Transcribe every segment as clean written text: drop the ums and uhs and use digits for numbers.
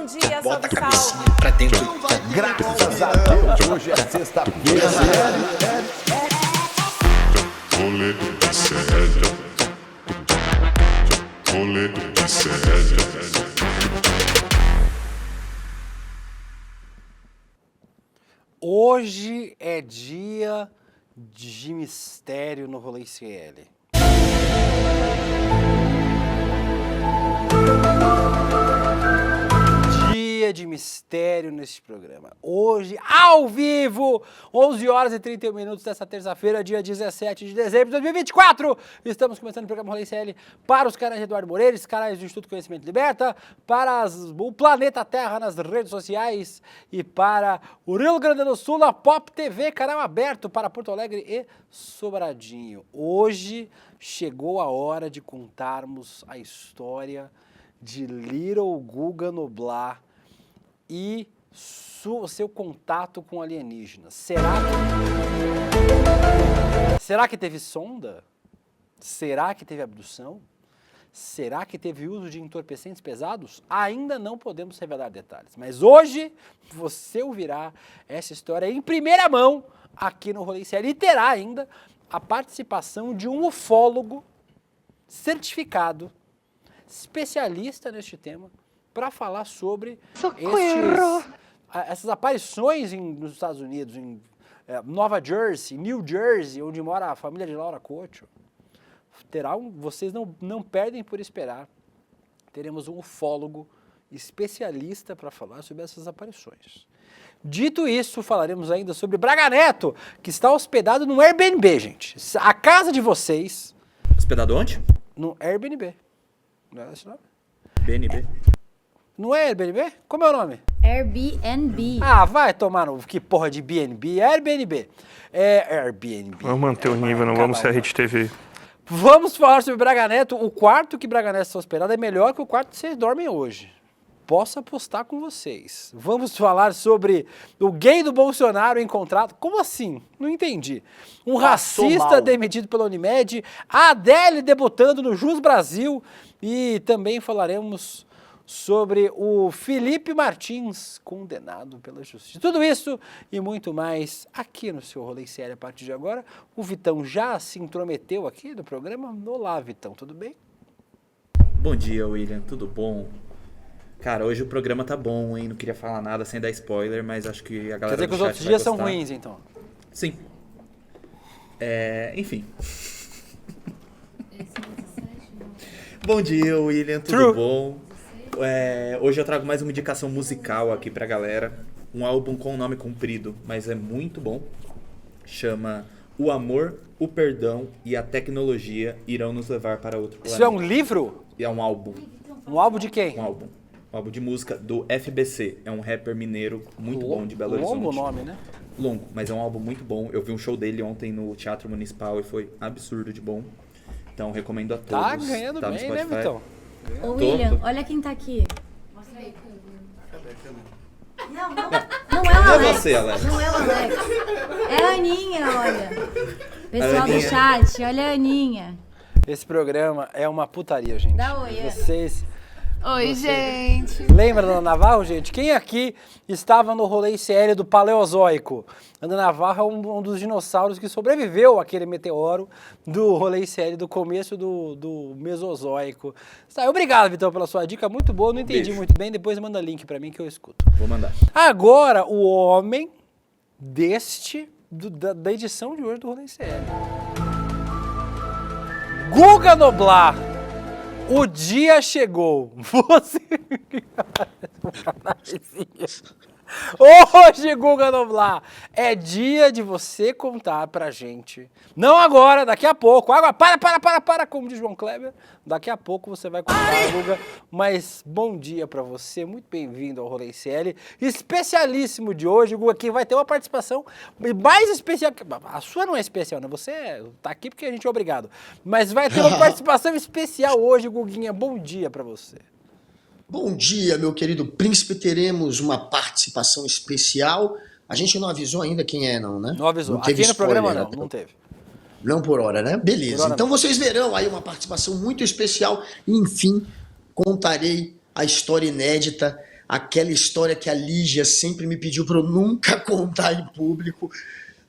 Bom dia, Bota a salve, cabecinha salve. pra dentro. Graças a Deus, hoje é sexta-feira. Rolê de sério. Rolê de sério. Hoje é dia de mistério no Rolê CL. Dia de mistério neste programa. Hoje, ao vivo, 11 horas e 31 minutos dessa terça-feira, dia 17 de dezembro de 2024. Estamos começando o programa Rolê CL para os canais de Eduardo Moreira, os canais do Instituto Conhecimento Liberta, para o Planeta Terra nas redes sociais e para o Rio Grande do Sul, na Pop TV, canal aberto para Porto Alegre e Sobradinho. Hoje chegou a hora de contarmos a história de Little Guga Noblar e seu contato com alienígenas. Será que teve sonda? Será que teve abdução? Será que teve uso de entorpecentes pesados? Ainda não podemos revelar detalhes, mas hoje você ouvirá essa história em primeira mão aqui no Rolê CL e terá ainda a participação de um ufólogo certificado, especialista neste tema, para falar sobre essas aparições nos Estados Unidos, em Nova Jersey, New Jersey, onde mora a família de Laura Cocho. Vocês não perdem por esperar. Teremos um ufólogo especialista para falar sobre essas aparições. Dito isso, falaremos ainda sobre Braga Neto, que está hospedado no Airbnb, gente. A casa de vocês... Hospedado onde? No Airbnb. Não é esse nome? BNB. Não é Airbnb? Como é o nome? Airbnb. Ah, vai tomar no... Que porra de BNB? É Airbnb. É Airbnb. Vamos manter o nível, não vamos ser a Rede TV. Vamos falar sobre Braga Neto. O quarto que Braga Neto está hospedado é melhor que o quarto que vocês dormem hoje. Posso apostar com vocês. Vamos falar sobre o gay do Bolsonaro encontrado. Como assim? Não entendi. Um racista demitido pela Unimed, a Adele debutando no Jus Brasil e também falaremos sobre o Felipe Martins condenado pela justiça. Tudo isso e muito mais aqui no seu Rolê CL a partir de agora. O Vitão já se intrometeu aqui no programa. Olá, Vitão, tudo bem? Bom dia, William. Tudo bom? Cara, hoje o programa tá bom, hein? Não queria falar nada sem dar spoiler, mas acho que a galera Quer dizer que os outros vai dias são gostar. ruins, então? Sim. Enfim. Bom dia, William. Tudo bom? Hoje eu trago mais uma indicação musical aqui pra galera. Um álbum com um nome comprido, mas é muito bom. Chama O Amor, o Perdão e a Tecnologia Irão Nos Levar para Outro Planeta. Isso é um livro? É um álbum. Um álbum de quem? Um álbum de música do FBC. É um rapper mineiro muito bom de Belo Horizonte. Longo nome, né? Longo, mas é um álbum muito bom. Eu vi um show dele ontem no Teatro Municipal e foi absurdo de bom. Então recomendo a todos. Tá ganhando no bem, né, Spotify. Vitão? Ô, William, olha quem tá aqui. Mostra aí. Não é o Não é Alex. você, Alex. Não é o Alex. É a Aninha, olha. Pessoal Aninha. do chat, olha a Aninha. Esse programa é uma putaria, gente. Dá oi, é. Vocês... Oi, gente. Lembra da Ana Navarro, gente? Quem aqui estava no Rolê CL do Paleozoico? A Ana Navarro é um dos dinossauros que sobreviveu àquele meteoro do Rolê CL do começo do Mesozoico. Obrigado, Vitão, pela sua dica, muito boa. Não entendi Beijo. muito bem, depois manda link pra mim que eu escuto. Vou mandar. Agora, o homem da edição de hoje do Rolê CL. Guga Noblar. O dia chegou. Você... Hoje, Guga Noblar, é dia de você contar pra gente. Não agora, daqui a pouco. Agora, para, como diz João Kleber. Daqui a pouco você vai contar, Guga. Mas bom dia pra você, muito bem-vindo ao Rolê CL. Especialíssimo de hoje, Guga, que vai ter uma participação mais especial. A sua não é especial, né? Você tá aqui porque a gente é obrigado. Mas vai ter uma participação especial hoje, Guguinha. Bom dia pra você. Bom dia, meu querido príncipe. Teremos uma participação especial. A gente não avisou ainda quem é, não, né? Não avisou. Não teve Aqui no programa spoiler, não teve. Não por hora, né? Beleza. Por hora Então não. vocês verão aí uma participação muito especial. E, enfim, contarei a história inédita aquela história que a Lígia sempre me pediu para eu nunca contar em público.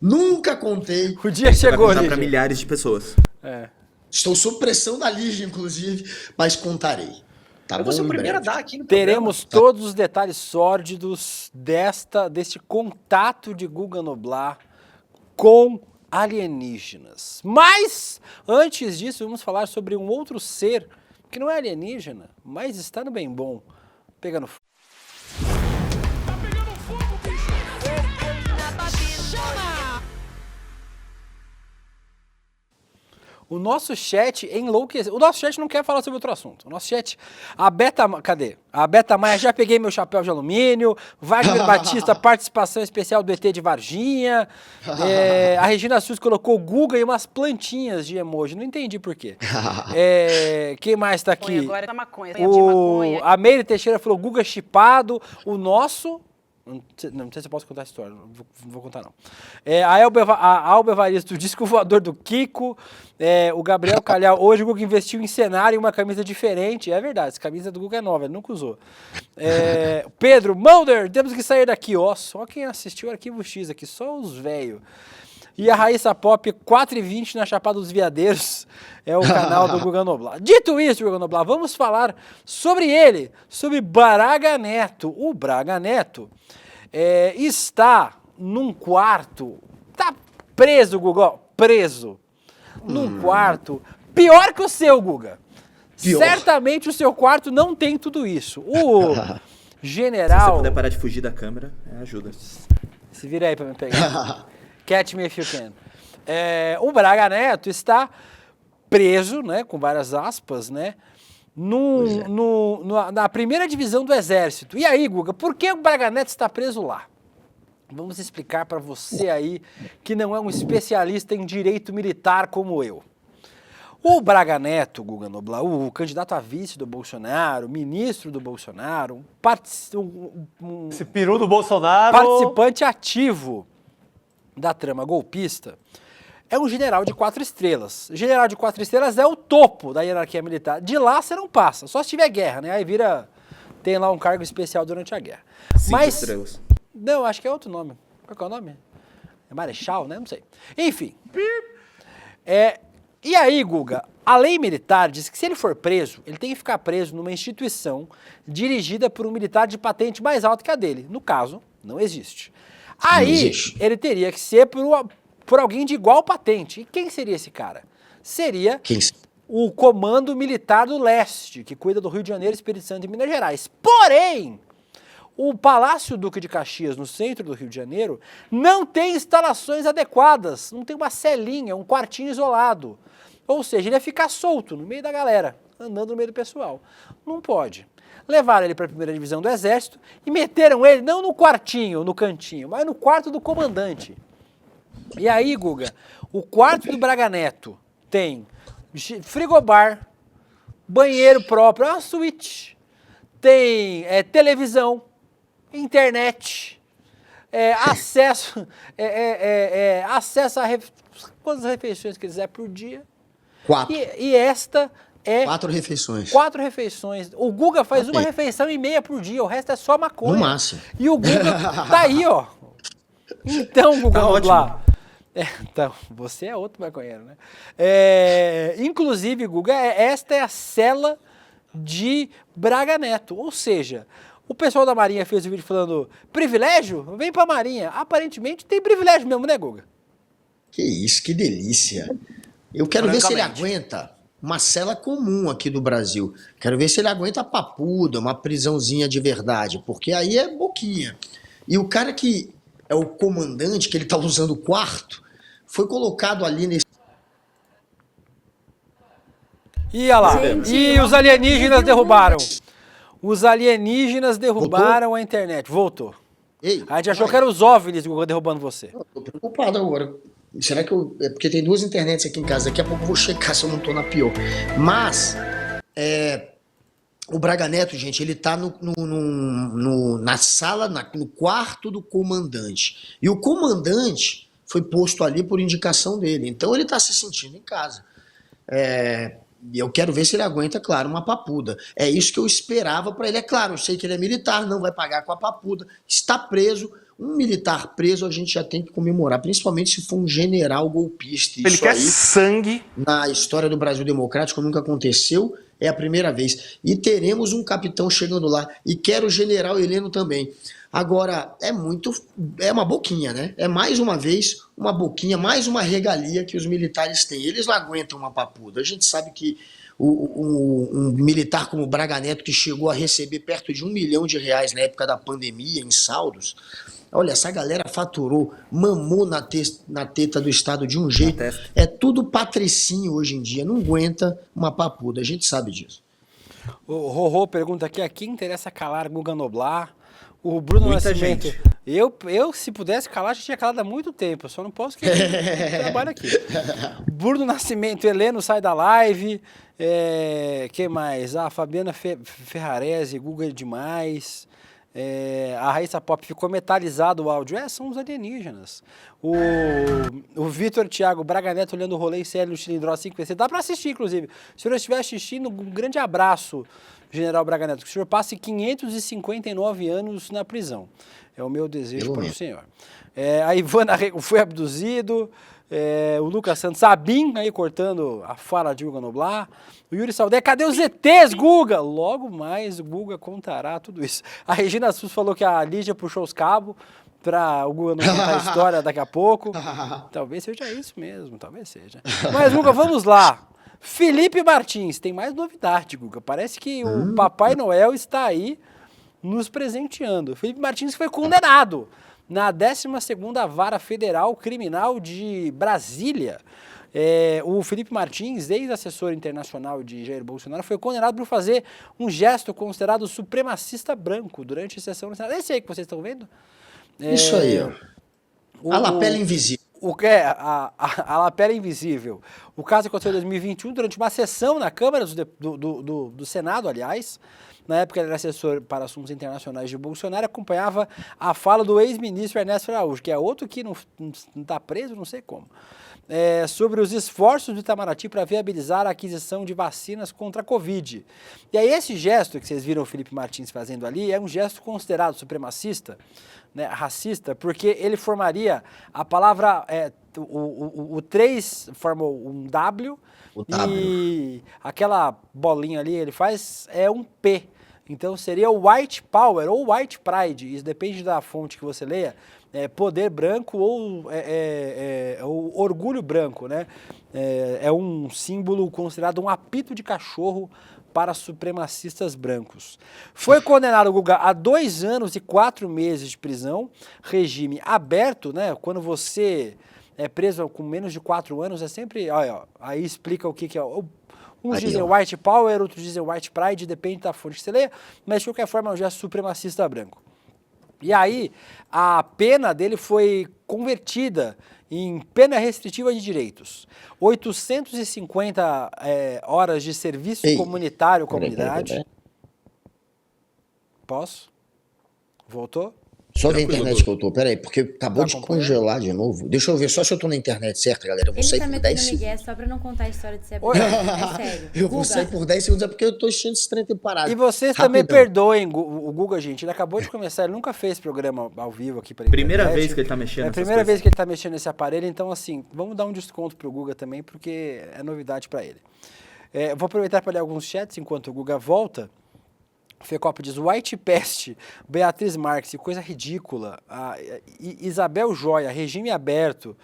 Nunca contei. O dia chegou, Vai contar pra Lígia. milhares de pessoas. É. Estou sob pressão da Lígia, inclusive, mas contarei. Tá Eu bom? vou ser o Em primeiro a breve. dar aqui no Teremos todos os detalhes sórdidos deste contato de Guga Noblar com alienígenas. Mas, antes disso, vamos falar sobre um outro ser que não é alienígena, mas está no bem bom. Pegando fogo. O nosso chat enlouqueceu. O nosso chat não quer falar sobre outro assunto. O nosso chat, cadê? A Beta Maia, já peguei meu chapéu de alumínio. Wagner Batista, participação especial do ET de Varginha. A Regina Sus colocou Guga e umas plantinhas de emoji. Não entendi por quê. Quem mais tá aqui? Agora tá maconha. De maconha. A Meire Teixeira falou Guga chipado. O nosso... Não sei se eu posso contar essa história, não vou contar não. A Alba Evaristo, disco voador do Kiko. O Gabriel Calhau, hoje o Guga investiu em cenário e uma camisa diferente. É verdade, essa camisa do Guga é nova, ele nunca usou. Pedro, Mulder, temos que sair daqui. Ó, só quem assistiu o Arquivo X aqui, só os velhos. E a Raíssa Pop, 4h20 na Chapada dos Veadeiros, é o canal do Guga Noblar. Dito isso, Guga Noblar, vamos falar sobre ele, sobre Braga Neto. O Braga Neto está num quarto, tá preso, Guga, preso, num quarto pior que o seu, Guga. Pior. Certamente o seu quarto não tem tudo isso. O Se você general... puder parar de fugir da câmera, ajuda. Se vira aí pra me pegar. Catch me if you can. O Braga Neto está preso, né, com várias aspas, né, na primeira divisão do Exército. E aí, Guga, por que o Braga Neto está preso lá? Vamos explicar para você aí, que não é um especialista em direito militar como eu. O Braga Neto, Guga Noblar, o candidato a vice do Bolsonaro, ministro do Bolsonaro, Esse peru do Bolsonaro. participante ativo da trama golpista, é um general de 4 estrelas. General de 4 estrelas é o topo da hierarquia militar. De lá você não passa, só se tiver guerra, né? Aí tem lá um cargo especial durante a guerra. 5 estrelas. Não, acho que é outro nome. Qual que é o nome? É Marechal, né? Não sei. Enfim. E aí, Guga, a lei militar diz que se ele for preso, ele tem que ficar preso numa instituição dirigida por um militar de patente mais alta que a dele. No caso, não existe. Aí, ele teria que ser por alguém de igual patente. E quem seria esse cara? Seria o Comando Militar do Leste, que cuida do Rio de Janeiro, Espírito Santo e Minas Gerais. Porém, o Palácio Duque de Caxias, no centro do Rio de Janeiro, não tem instalações adequadas, não tem uma celinha, um quartinho isolado. Ou seja, ele ia ficar solto no meio da galera, andando no meio do pessoal. Não pode. Levaram ele para a primeira divisão do Exército e meteram ele não no quartinho, no cantinho, mas no quarto do comandante. E aí, Guga, o quarto do Braga Neto tem frigobar, banheiro próprio, uma suíte, tem televisão, internet, acesso a quantas refeições quiser por dia. 4. E esta é 4 refeições. 4 refeições. O Guga faz uma refeição e meia por dia, o resto é só maconha. No máximo. E o Guga tá aí, ó. Então, Guga, vamos lá. Então, você é outro maconheiro, né? Inclusive, Guga, esta é a cela de Braga Neto. Ou seja, o pessoal da Marinha fez o vídeo falando, privilégio? Vem pra Marinha. Aparentemente tem privilégio mesmo, né, Guga? Que isso, que delícia. Eu quero ver se ele aguenta uma cela comum aqui do Brasil. Quero ver se ele aguenta a papuda, uma prisãozinha de verdade, porque aí é boquinha. E o cara que é o comandante, que ele tá usando o quarto, foi colocado ali nesse... E olha lá. E os alienígenas derrubaram. Os alienígenas derrubaram a internet. Voltou. Ei, a gente achou que eram os OVNIs derrubando você. Eu tô preocupado agora. Será que eu... É porque tem 2 internets aqui em casa. Daqui a pouco eu vou checar se eu não tô na pior. Mas, o Braga Neto, gente, ele tá na sala, no quarto do comandante. E o comandante foi posto ali por indicação dele. Então ele tá se sentindo em casa. E eu quero ver se ele aguenta, claro, uma papuda. É isso que eu esperava para ele. É claro, eu sei que ele é militar, não vai pagar com a papuda, está preso. Um militar preso a gente já tem que comemorar, principalmente se for um general golpista. Ele Isso quer aí, sangue. na história do Brasil Democrático, nunca aconteceu, é a primeira vez. E teremos um capitão chegando lá. E quero o general Heleno também. Agora, é uma boquinha, né? É mais uma vez uma boquinha, mais uma regalia que os militares têm. Eles não aguentam uma papuda. A gente sabe que um militar como o Braga Neto, que chegou a receber perto de R$1 milhão na época da pandemia, em saldos, olha, essa galera faturou, mamou na teta do Estado de um jeito. É tudo patricinho hoje em dia, não aguenta uma papuda, a gente sabe disso. O Rorô pergunta aqui, a quem interessa calar Guga Noblar? O Bruno Muita Nascimento. gente. Eu, se pudesse calar, já tinha calado há muito tempo. Só não posso que eu trabalho aqui. Bruno Nascimento, Heleno sai da live. Quem mais? Fabiana Ferrarese, Guga é demais. A Raíssa Pop ficou metalizado o áudio. São os alienígenas. O Vitor Thiago, Braga Neto olhando o rolê sério no Chilindró 5PC. Dá pra assistir, inclusive. Se o senhor estiver assistindo, um grande abraço, General Braga Neto. Que o senhor passe 559 anos na prisão. É o meu desejo para o senhor. A Ivana Rego foi abduzido. O Lucas Santos, Sabim aí cortando a fala de Guga Noblar. O Yuri Saldé, cadê os ETs, Guga? Logo mais o Guga contará tudo isso. A Regina Sus falou que a Lígia puxou os cabos para o Guga não contar a história daqui a pouco. Talvez seja isso mesmo, talvez seja. Mas, Guga, vamos lá. Felipe Martins, tem mais novidade, Guga. Parece que o Papai Noel está aí nos presenteando. Felipe Martins foi condenado na 12ª Vara Federal Criminal de Brasília. O Felipe Martins, ex-assessor internacional de Jair Bolsonaro, foi condenado por fazer um gesto considerado supremacista branco durante a sessão no Senado. Esse aí que vocês estão vendo? Isso aí, ó. A lapela invisível. A lapela invisível. O caso aconteceu em 2021, durante uma sessão na Câmara do Senado, aliás. Na época ele era assessor para assuntos internacionais de Bolsonaro, acompanhava a fala do ex-ministro Ernesto Araújo, que é outro que não está preso, não sei como, sobre os esforços do Itamaraty para viabilizar a aquisição de vacinas contra a Covid. E aí esse gesto que vocês viram o Felipe Martins fazendo ali é um gesto considerado supremacista, né, racista, porque ele formaria a palavra, o 3 formou um W, e aquela bolinha ali ele faz um P. Então seria o White Power ou White Pride, isso depende da fonte que você leia, poder branco ou orgulho branco, né? É um símbolo considerado um apito de cachorro para supremacistas brancos. Foi condenado, Guga, a 2 anos e 4 meses de prisão, regime aberto, né? Quando você é preso com menos de 4 anos, é sempre... aí explica o que é... Uns dizem White Power, outros dizem White Pride, depende da fonte que você lê, mas de qualquer forma é um gesto supremacista branco. E aí, a pena dele foi convertida em pena restritiva de direitos. 850 horas de serviço comunitário, comunidade. Posso? Voltou? Só ver a internet que eu tô, peraí, porque acabou de congelar de novo. Deixa eu ver só se eu tô na internet certa, galera. Eu vou sair por 10 segundos. Miguel só pra não contar a história de ser é sério. Eu vou sair por 10 segundos, é porque eu tô achando esse trem parado. E vocês também perdoem o Guga, gente. Ele acabou de começar, ele nunca fez programa ao vivo aqui pra internet. Primeira vez que ele tá mexendo É a primeira vez que ele tá mexendo nesse aparelho, então assim, vamos dar um desconto pro Guga também, porque é novidade pra ele. Vou aproveitar para ler alguns chats enquanto o Guga volta. Fecopo diz, White Peste, Beatriz Marques, coisa ridícula. Isabel Joia, regime aberto.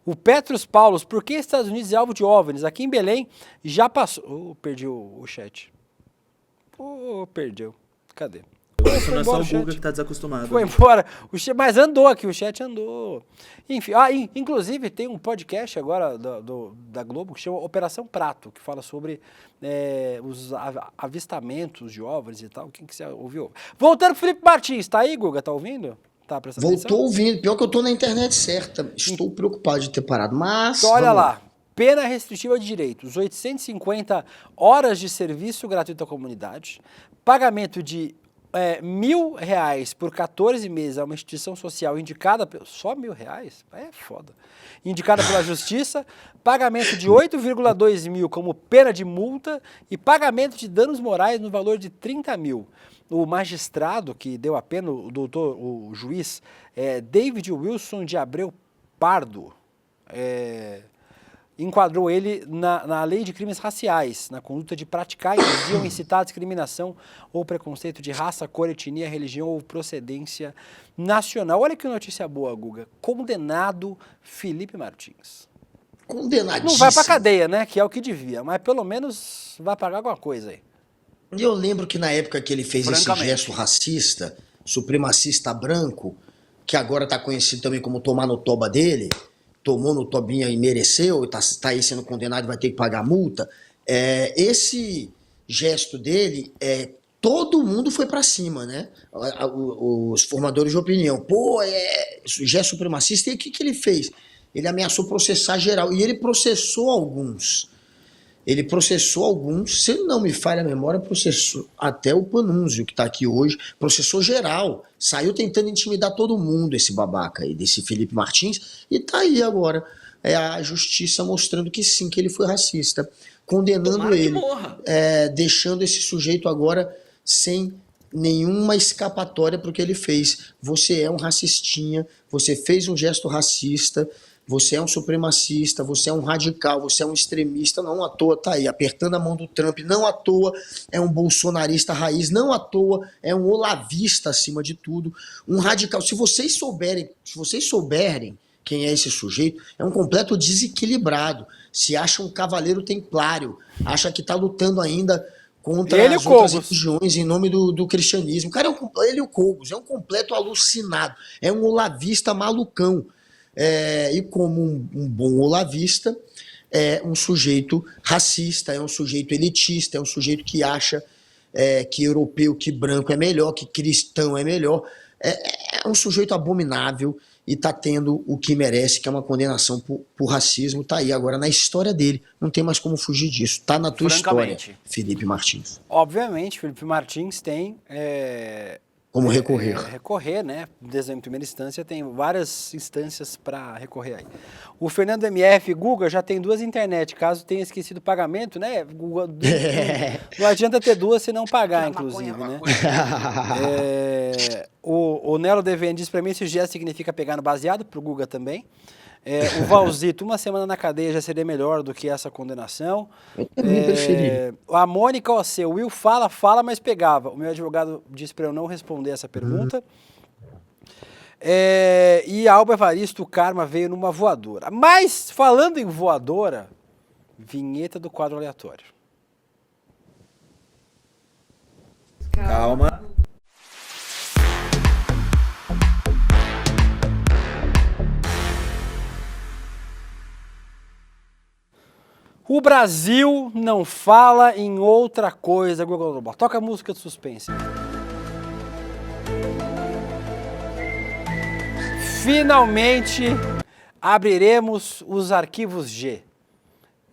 O Petrus Paulos, por que Estados Unidos é alvo de OVNIs? Aqui em Belém já passou... perdi o chat. Perdeu. Cadê? Isso não é só o Guga que tá desacostumado. Foi embora. Mas andou aqui, o chat andou. Enfim, inclusive tem um podcast agora da Globo que chama Operação Prato, que fala sobre os avistamentos de OVNIs e tal. Quem quiser ouviu. Voltando pro Felipe Martins, tá aí, Guga? Tá ouvindo? Tá prestando atenção? Voltou ouvindo. Pior que eu tô na internet certa. Estou preocupado de ter parado, mas... Então, olha lá. Pena restritiva de direitos. 850 horas de serviço gratuito à comunidade. Pagamento de R$1.000 por 14 meses a uma instituição social indicada... Só R$1.000? É foda. Indicada pela Justiça, pagamento de 8,2 mil como pena de multa e pagamento de danos morais no valor de 30 mil. O magistrado que deu a pena, o juiz, David Wilson de Abreu Pardo, enquadrou ele na lei de crimes raciais, na conduta de praticar, induzir ou incitar a discriminação ou preconceito de raça, cor, etnia, religião ou procedência nacional. Olha que notícia boa, Guga. Condenado Felipe Martins. Condenadíssimo. Não vai pra cadeia, né? Que é o que devia, mas pelo menos vai pagar alguma coisa aí. Eu lembro que na época que ele fez esse gesto racista, supremacista branco, que agora está conhecido também como tomar no toba dele, tomou no tobinha e mereceu, está aí sendo condenado e vai ter que pagar multa, esse gesto dele, todo mundo foi para cima, né? Os formadores de opinião. Pô, gesto supremacista, e o que ele fez? Ele ameaçou processar geral, e ele processou alguns. Se não me falha a memória, processou até o Panunzio, que está aqui hoje, processou geral, saiu tentando intimidar todo mundo, esse babaca aí, desse Felipe Martins, e tá aí agora, a justiça mostrando que sim, que ele foi racista, condenando ele, deixando esse sujeito agora sem nenhuma escapatória para o que ele fez. Você é um racistinha, você fez um gesto racista, você é um supremacista, você é um radical, você é um extremista, não à toa tá aí, apertando a mão do Trump, não à toa é um bolsonarista raiz, não à toa é um olavista acima de tudo, um radical. Se vocês souberem quem é esse sujeito, é um completo desequilibrado, se acha um cavaleiro templário, acha que tá lutando ainda contra as outras religiões em nome do cristianismo. O cara ele e o Cogos, é um completo alucinado, é um olavista malucão. E como um bom olavista, é um sujeito racista, é um sujeito elitista, é um sujeito que acha que europeu, que branco é melhor, que cristão é melhor. É um sujeito abominável e está tendo o que merece, que é uma condenação por racismo. Está aí agora na história dele, não tem mais como fugir disso. Está na tua história, Felipe Martins. Obviamente, Felipe Martins tem... como recorrer. Recorrer, né? Desde a primeira instância, tem várias instâncias para recorrer aí. O Fernando MF, Guga, já tem 2 internet, caso tenha esquecido o pagamento, né? Guga, não adianta ter 2 se não pagar, inclusive, né? O Nelo Devene diz para mim se o gesto significa pegar no baseado, pro Guga também. O Valzito, 1 semana na cadeia já seria melhor do que essa condenação. Eu também preferi. A Mônica O.C., o Will fala, mas pegava. O meu advogado disse para eu não responder essa pergunta. E a Alba Evaristo, o karma veio numa voadora. Mas, falando em voadora, vinheta do quadro aleatório. Calma. O Brasil não fala em outra coisa. Toca a música de suspense. Finalmente abriremos os arquivos G.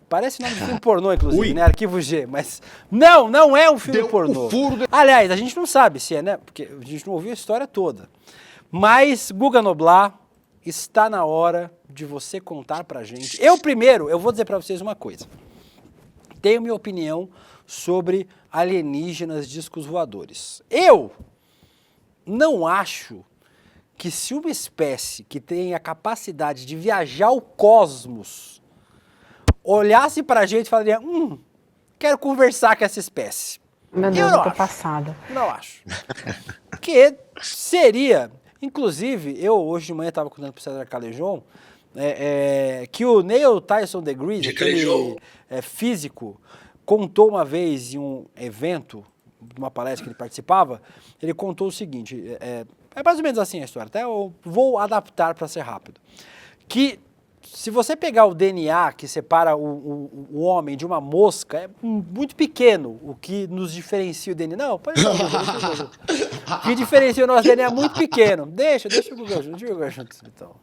Parece nome de filme pornô, inclusive, né? Arquivo G, mas não é um filme pornô. Aliás, a gente não sabe se é, né? Porque a gente não ouviu a história toda. Mas, Guga Noblat, está na hora de você contar pra gente. Eu vou dizer pra vocês uma coisa. Tenho minha opinião sobre alienígenas discos voadores. Eu não acho que se uma espécie que tem a capacidade de viajar ao cosmos olhasse pra gente e falaria, quero conversar com essa espécie. Meu Deus, eu tô passada. Não acho. Que seria... Inclusive, eu hoje de manhã estava contando para o César Calejon que o Neil Tyson DeGrasse, aquele físico, contou uma vez em um evento, de uma palestra que ele participava, ele contou o seguinte, é mais ou menos assim a história, até eu vou adaptar para ser rápido, que se você pegar o DNA que separa o homem de uma mosca, é muito pequeno o que nos diferencia o DNA. Não, pode deixar o que diferencia o nosso DNA é muito pequeno. Deixa o Google junto. Então.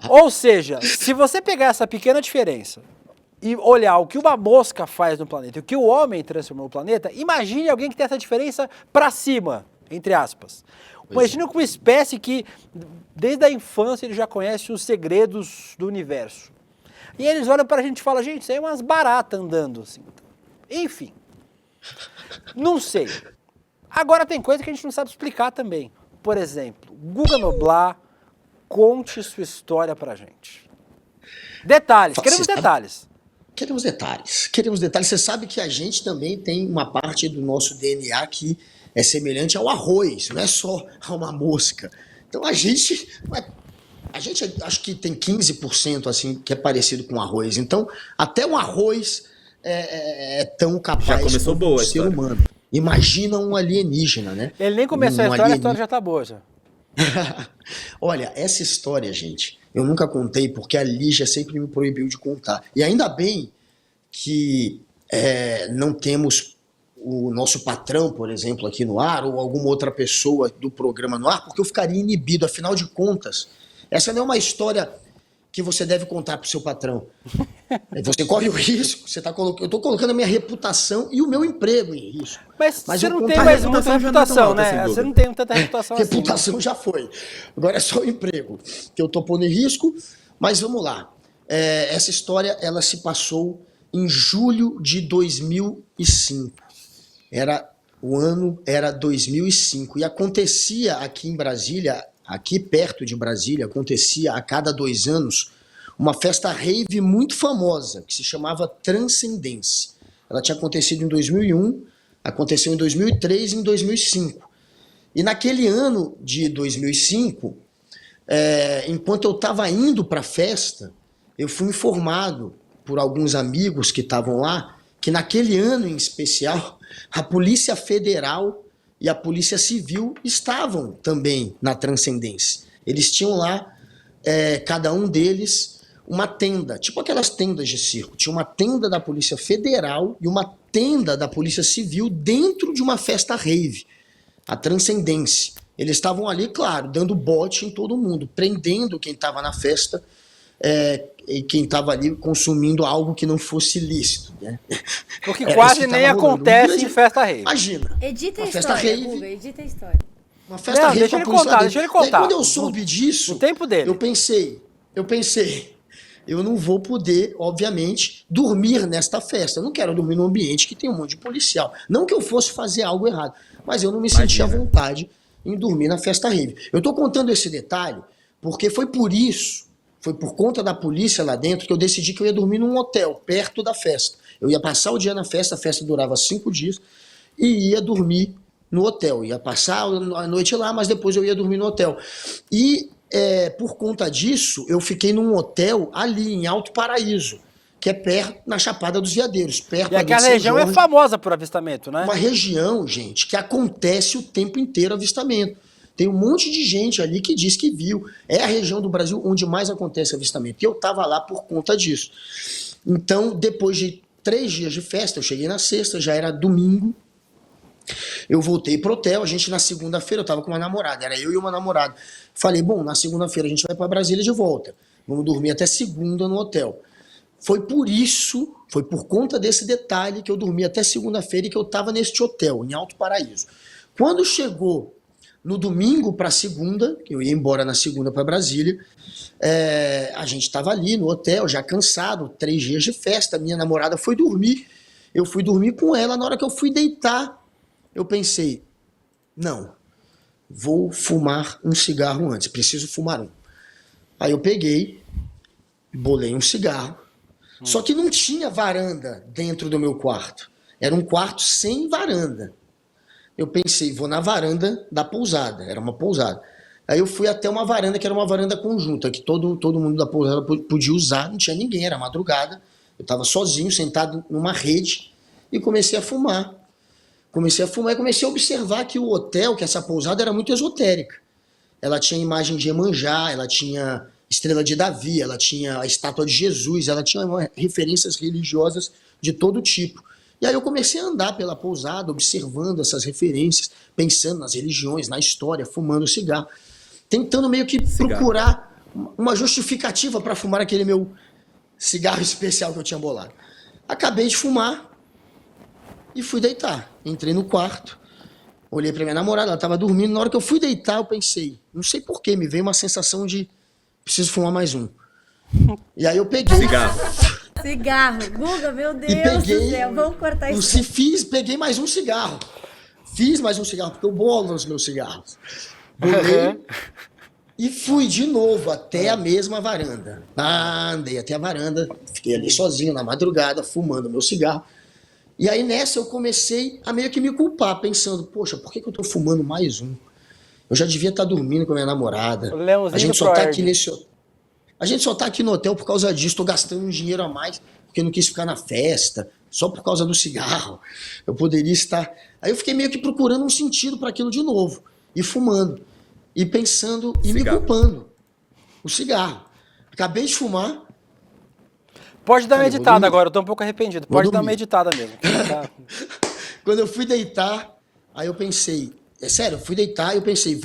Ou seja, se você pegar essa pequena diferença, e olhar o que uma mosca faz no planeta e o que o homem transformou no planeta, imagine alguém que tem essa diferença pra cima, entre aspas. Imagina com uma espécie que, desde a infância, ele já conhece os segredos do universo. E eles olham pra gente e falam, gente, isso aí é umas baratas andando, assim. Enfim, não sei. Agora tem coisa que a gente não sabe explicar também. Por exemplo, Guga Noblar, conte sua história pra gente. Detalhes, queremos detalhes. Queremos detalhes, queremos detalhes. Você sabe que a gente também tem uma parte do nosso DNA que é semelhante ao arroz, não é só a uma mosca. Então a gente acho que tem 15% assim que é parecido com arroz. Então até um arroz é tão capaz já começou como boa um ser humano. Imagina um alienígena, né? Ele nem começou a história já tá boa já. Olha, essa história, gente, eu nunca contei porque a Lígia sempre me proibiu de contar. E ainda bem que não temos o nosso patrão, por exemplo, aqui no ar, ou alguma outra pessoa do programa no ar, porque eu ficaria inibido. Afinal de contas, essa não é uma história que você deve contar para o seu patrão. Você corre o risco, eu estou colocando a minha reputação e o meu emprego em risco. Mas você não tem mais muita reputação, né? Você não tem tanta reputação assim. Reputação já foi. Agora é só o emprego que eu estou pondo em risco. Mas vamos lá. Essa história ela se passou em julho de 2005. O ano era 2005 e acontecia aqui em Brasília, aqui perto de Brasília, acontecia a cada 2 anos uma festa rave muito famosa, que se chamava Transcendência. Ela tinha acontecido em 2001, aconteceu em 2003 e em 2005. E naquele ano de 2005, enquanto eu estava indo para a festa, eu fui informado por alguns amigos que estavam lá, que naquele ano em especial, a Polícia Federal e a Polícia Civil estavam também na Transcendência. Eles tinham lá, cada um deles, uma tenda, tipo aquelas tendas de circo. Tinha uma tenda da Polícia Federal e uma tenda da Polícia Civil dentro de uma festa rave, a Transcendência. Eles estavam ali, claro, dando bote em todo mundo, prendendo quem estava na festa e quem estava ali consumindo algo que não fosse lícito. Né? O que quase nem acontece em festa rave. Imagina. Edita a festa história, rave, Guga, edita a história. Uma festa rave. Deixa ele contar, deixa ele contar. Quando eu soube disso, o tempo dele. Eu pensei, eu não vou poder, obviamente, dormir nesta festa. Eu não quero dormir num ambiente que tem um monte de policial. Não que eu fosse fazer algo errado, mas eu não me sentia à vontade em dormir na festa rave. Eu estou contando esse detalhe porque foi por conta da polícia lá dentro que eu decidi que eu ia dormir num hotel perto da festa. Eu ia passar o dia na festa, a festa durava 5 dias, e ia dormir no hotel. Ia passar a noite lá, mas depois eu ia dormir no hotel. E por conta disso, eu fiquei num hotel ali em Alto Paraíso, que é perto, na Chapada dos Veadeiros. Perto e aquela região é famosa por avistamento, né? Uma região, gente, que acontece o tempo inteiro avistamento. Tem um monte de gente ali que diz que viu. É a região do Brasil onde mais acontece avistamento. E eu estava lá por conta disso. Então, depois de 3 dias de festa, eu cheguei na sexta, já era domingo. Eu voltei pro hotel, a gente na segunda-feira, eu estava com uma namorada, era eu e uma namorada. Falei, bom, na segunda-feira a gente vai para Brasília de volta. Vamos dormir até segunda no hotel. Foi por conta desse detalhe que eu dormi até segunda-feira e que eu estava neste hotel, em Alto Paraíso. Quando chegou no domingo para segunda, que eu ia embora na segunda para Brasília, a gente estava ali no hotel, já cansado, 3 dias de festa, minha namorada foi dormir, eu fui dormir com ela, na hora que eu fui deitar, eu pensei, não, vou fumar um cigarro antes, preciso fumar um. Aí eu peguei, bolei um cigarro, só que não tinha varanda dentro do meu quarto, era um quarto sem varanda. Eu pensei, vou na varanda da pousada, era uma pousada. Aí eu fui até uma varanda, que era uma varanda conjunta, que todo mundo da pousada podia usar, não tinha ninguém, era madrugada. Eu estava sozinho, sentado numa rede, e comecei a fumar. Comecei a observar que o hotel, que essa pousada era muito esotérica. Ela tinha imagem de Iemanjá, ela tinha estrela de Davi, ela tinha a estátua de Jesus, ela tinha referências religiosas de todo tipo. E aí eu comecei a andar pela pousada, observando essas referências, pensando nas religiões, na história, fumando cigarro, tentando meio que procurar uma justificativa para fumar aquele meu cigarro especial que eu tinha bolado. Acabei de fumar e fui deitar. Entrei no quarto, olhei pra minha namorada, ela tava dormindo. Na hora que eu fui deitar, eu pensei, não sei porquê, me veio uma sensação de preciso fumar mais um. E aí eu peguei... Cigarro. Guga, meu Deus peguei, do céu, vamos cortar isso. Peguei mais um cigarro. Fiz mais um cigarro, porque eu bolo os meus cigarros. Bolei e fui de novo até a mesma varanda. Andei até a varanda, fiquei ali sozinho na madrugada, fumando meu cigarro. E aí nessa eu comecei a meio que me culpar, pensando, poxa, por que eu tô fumando mais um? Eu já devia estar dormindo com a minha namorada. A gente só tá aqui A gente só tá aqui no hotel por causa disso, tô gastando um dinheiro a mais, porque eu não quis ficar na festa, só por causa do cigarro. Eu poderia estar... Aí eu fiquei meio que procurando um sentido para aquilo de novo, e fumando, e pensando, e me culpando. O cigarro. Acabei de fumar. Pode dar uma meditada agora, eu tô um pouco arrependido. Pode dar uma meditada mesmo. Quando eu fui deitar, aí eu pensei... É sério, eu fui deitar e eu pensei,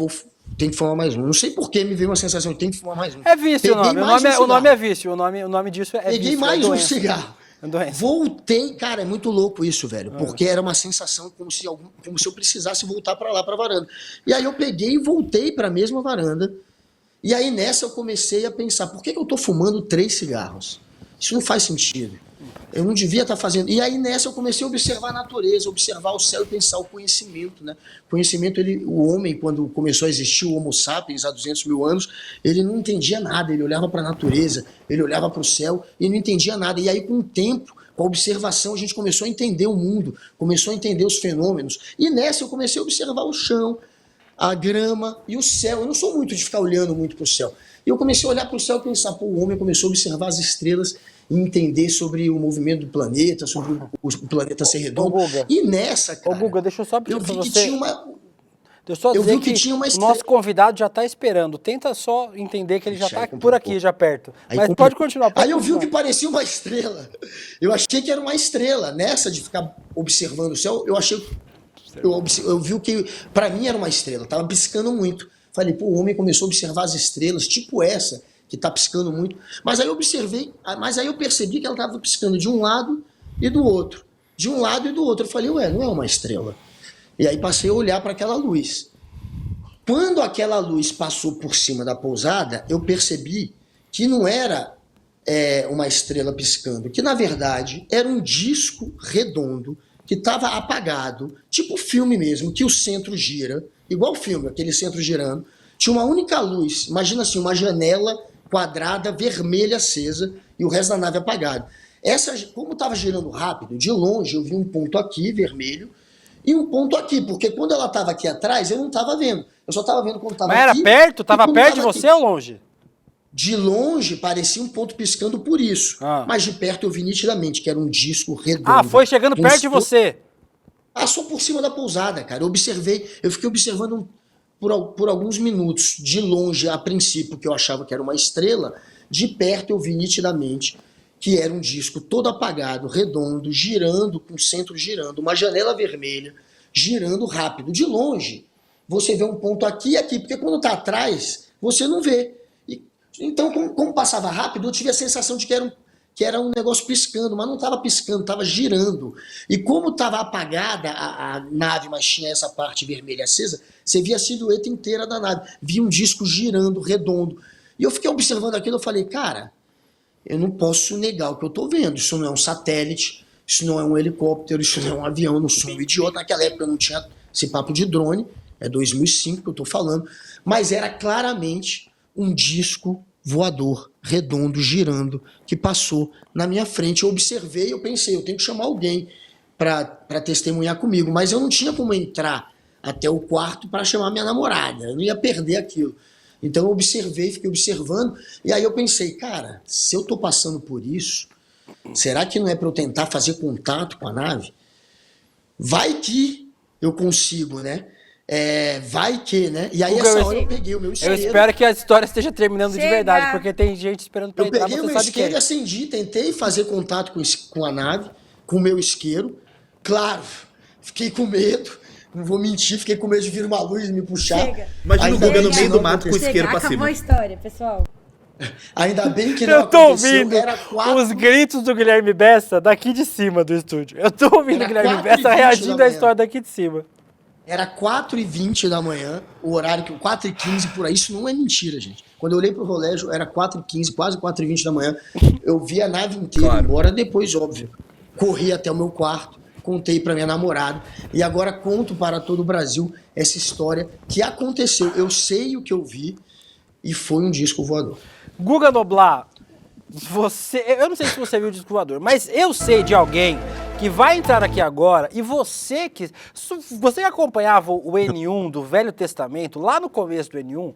tem que fumar mais um. Não sei por que me veio uma sensação de tem que fumar mais um. É vício o nome. O nome é vício. O nome disso é vício. Peguei mais um cigarro. É doença. Voltei, cara, é muito louco isso, velho. Porque era uma sensação como se eu precisasse voltar pra lá, pra varanda. E aí eu peguei e voltei pra mesma varanda. E aí nessa eu comecei a pensar, por que eu tô fumando 3 cigarros? Isso não faz sentido. Eu não devia estar fazendo. E aí nessa eu comecei a observar a natureza, observar o céu e pensar o conhecimento, né? Conhecimento, o homem, quando começou a existir o Homo sapiens há 200 mil anos, ele não entendia nada, ele olhava para a natureza, ele olhava para o céu e não entendia nada. E aí com o tempo, com a observação, a gente começou a entender o mundo, começou a entender os fenômenos. E nessa eu comecei a observar o chão, a grama e o céu. Eu não sou muito de ficar olhando muito para o céu. E eu comecei a olhar para o céu e pensar, pô, o homem começou a observar as estrelas e entender sobre o movimento do planeta, sobre o planeta ser redondo. E nessa, cara... Ô, Guga, deixa eu só pedir pra você... Tinha uma... Deixa eu só dizer que o nosso convidado já tá esperando. Tenta só entender que ele já tá por aqui, já perto. Mas pode continuar. Aí eu vi o que parecia uma estrela. Eu achei que era uma estrela. Nessa de ficar observando o céu, eu achei... Eu vi o que, pra mim, era uma estrela. Tava piscando muito. Falei, pô, o homem começou a observar as estrelas, tipo essa, que tá piscando muito. Mas aí eu percebi que ela tava piscando de um lado e do outro. De um lado e do outro. Eu falei, ué, não é uma estrela. E aí passei a olhar para aquela luz. Quando aquela luz passou por cima da pousada, eu percebi que não era uma estrela piscando, que na verdade era um disco redondo que estava apagado, tipo filme mesmo, que o centro gira, igual filme, aquele centro girando. Tinha uma única luz, imagina assim, uma janela quadrada, vermelha, acesa, e o resto da nave apagado. Como estava girando rápido, de longe eu vi um ponto aqui, vermelho, e um ponto aqui, porque quando ela estava aqui atrás, eu não estava vendo. Eu só estava vendo quando estava aqui. Mas era perto? Estava perto de você ou longe? De longe, parecia um ponto piscando por isso. Mas de perto eu vi nitidamente que era um disco redondo. Ah, foi chegando perto de você? Passou por cima da pousada, cara. Eu fiquei observando por alguns minutos. De longe, a princípio, que eu achava que era uma estrela, de perto eu vi nitidamente que era um disco todo apagado, redondo, girando, com o centro girando, uma janela vermelha, girando rápido. De longe, você vê um ponto aqui e aqui, porque quando está atrás, você não vê. Então, como passava rápido, eu tive a sensação de que era um negócio piscando, mas não estava piscando, estava girando. E como estava apagada a nave, mas tinha essa parte vermelha acesa, você via a silhueta inteira da nave. Via um disco girando, redondo. E eu fiquei observando aquilo, eu falei, cara, eu não posso negar o que eu estou vendo. Isso não é um satélite, isso não é um helicóptero, isso não é um avião, eu não sou um idiota. Naquela época eu não tinha esse papo de drone, é 2005 que eu estou falando, mas era claramente um disco voador, redondo, girando, que passou na minha frente. Eu observei, eu pensei, eu tenho que chamar alguém para testemunhar comigo, mas eu não tinha como entrar até o quarto para chamar minha namorada, eu não ia perder aquilo. Então eu observei, fiquei observando, e aí eu pensei, cara, se eu estou passando por isso, será que não é para eu tentar fazer contato com a nave? Vai que eu consigo, né? Vai que, né? E aí essa hora eu peguei o meu isqueiro. Eu espero que a história esteja terminando de verdade, porque tem gente esperando pra entrar, eu peguei o meu isqueiro e acendi, tentei fazer contato com a nave, com o meu isqueiro. Claro, fiquei com medo. Não vou mentir, fiquei com medo de vir uma luz e me puxar. Imagina o Guga no meio do mato com o isqueiro pra cima. Acabou a história, pessoal. Ainda bem que não Eu tô aconteceu. ouvindo Era 4, os gritos do Guilherme Bessa daqui de cima do estúdio. Eu tô ouvindo o Era Guilherme 4h20 Bessa reagindo da à manhã. história daqui de cima. Era 4h20 da manhã, o horário que 4h15 por aí. Isso não é mentira, gente. Quando eu olhei pro relógio, era 4h15, quase 4h20 da manhã. Eu vi a nave inteira embora, depois, óbvio. Corri até o meu quarto, contei pra minha namorada e agora conto para todo o Brasil essa história que aconteceu. Eu sei o que eu vi e foi um disco voador. Guga Noblar, eu não sei se você viu o disco voador, mas eu sei de alguém que vai entrar aqui agora e você que acompanhava o N1 do Velho Testamento, lá no começo do N1,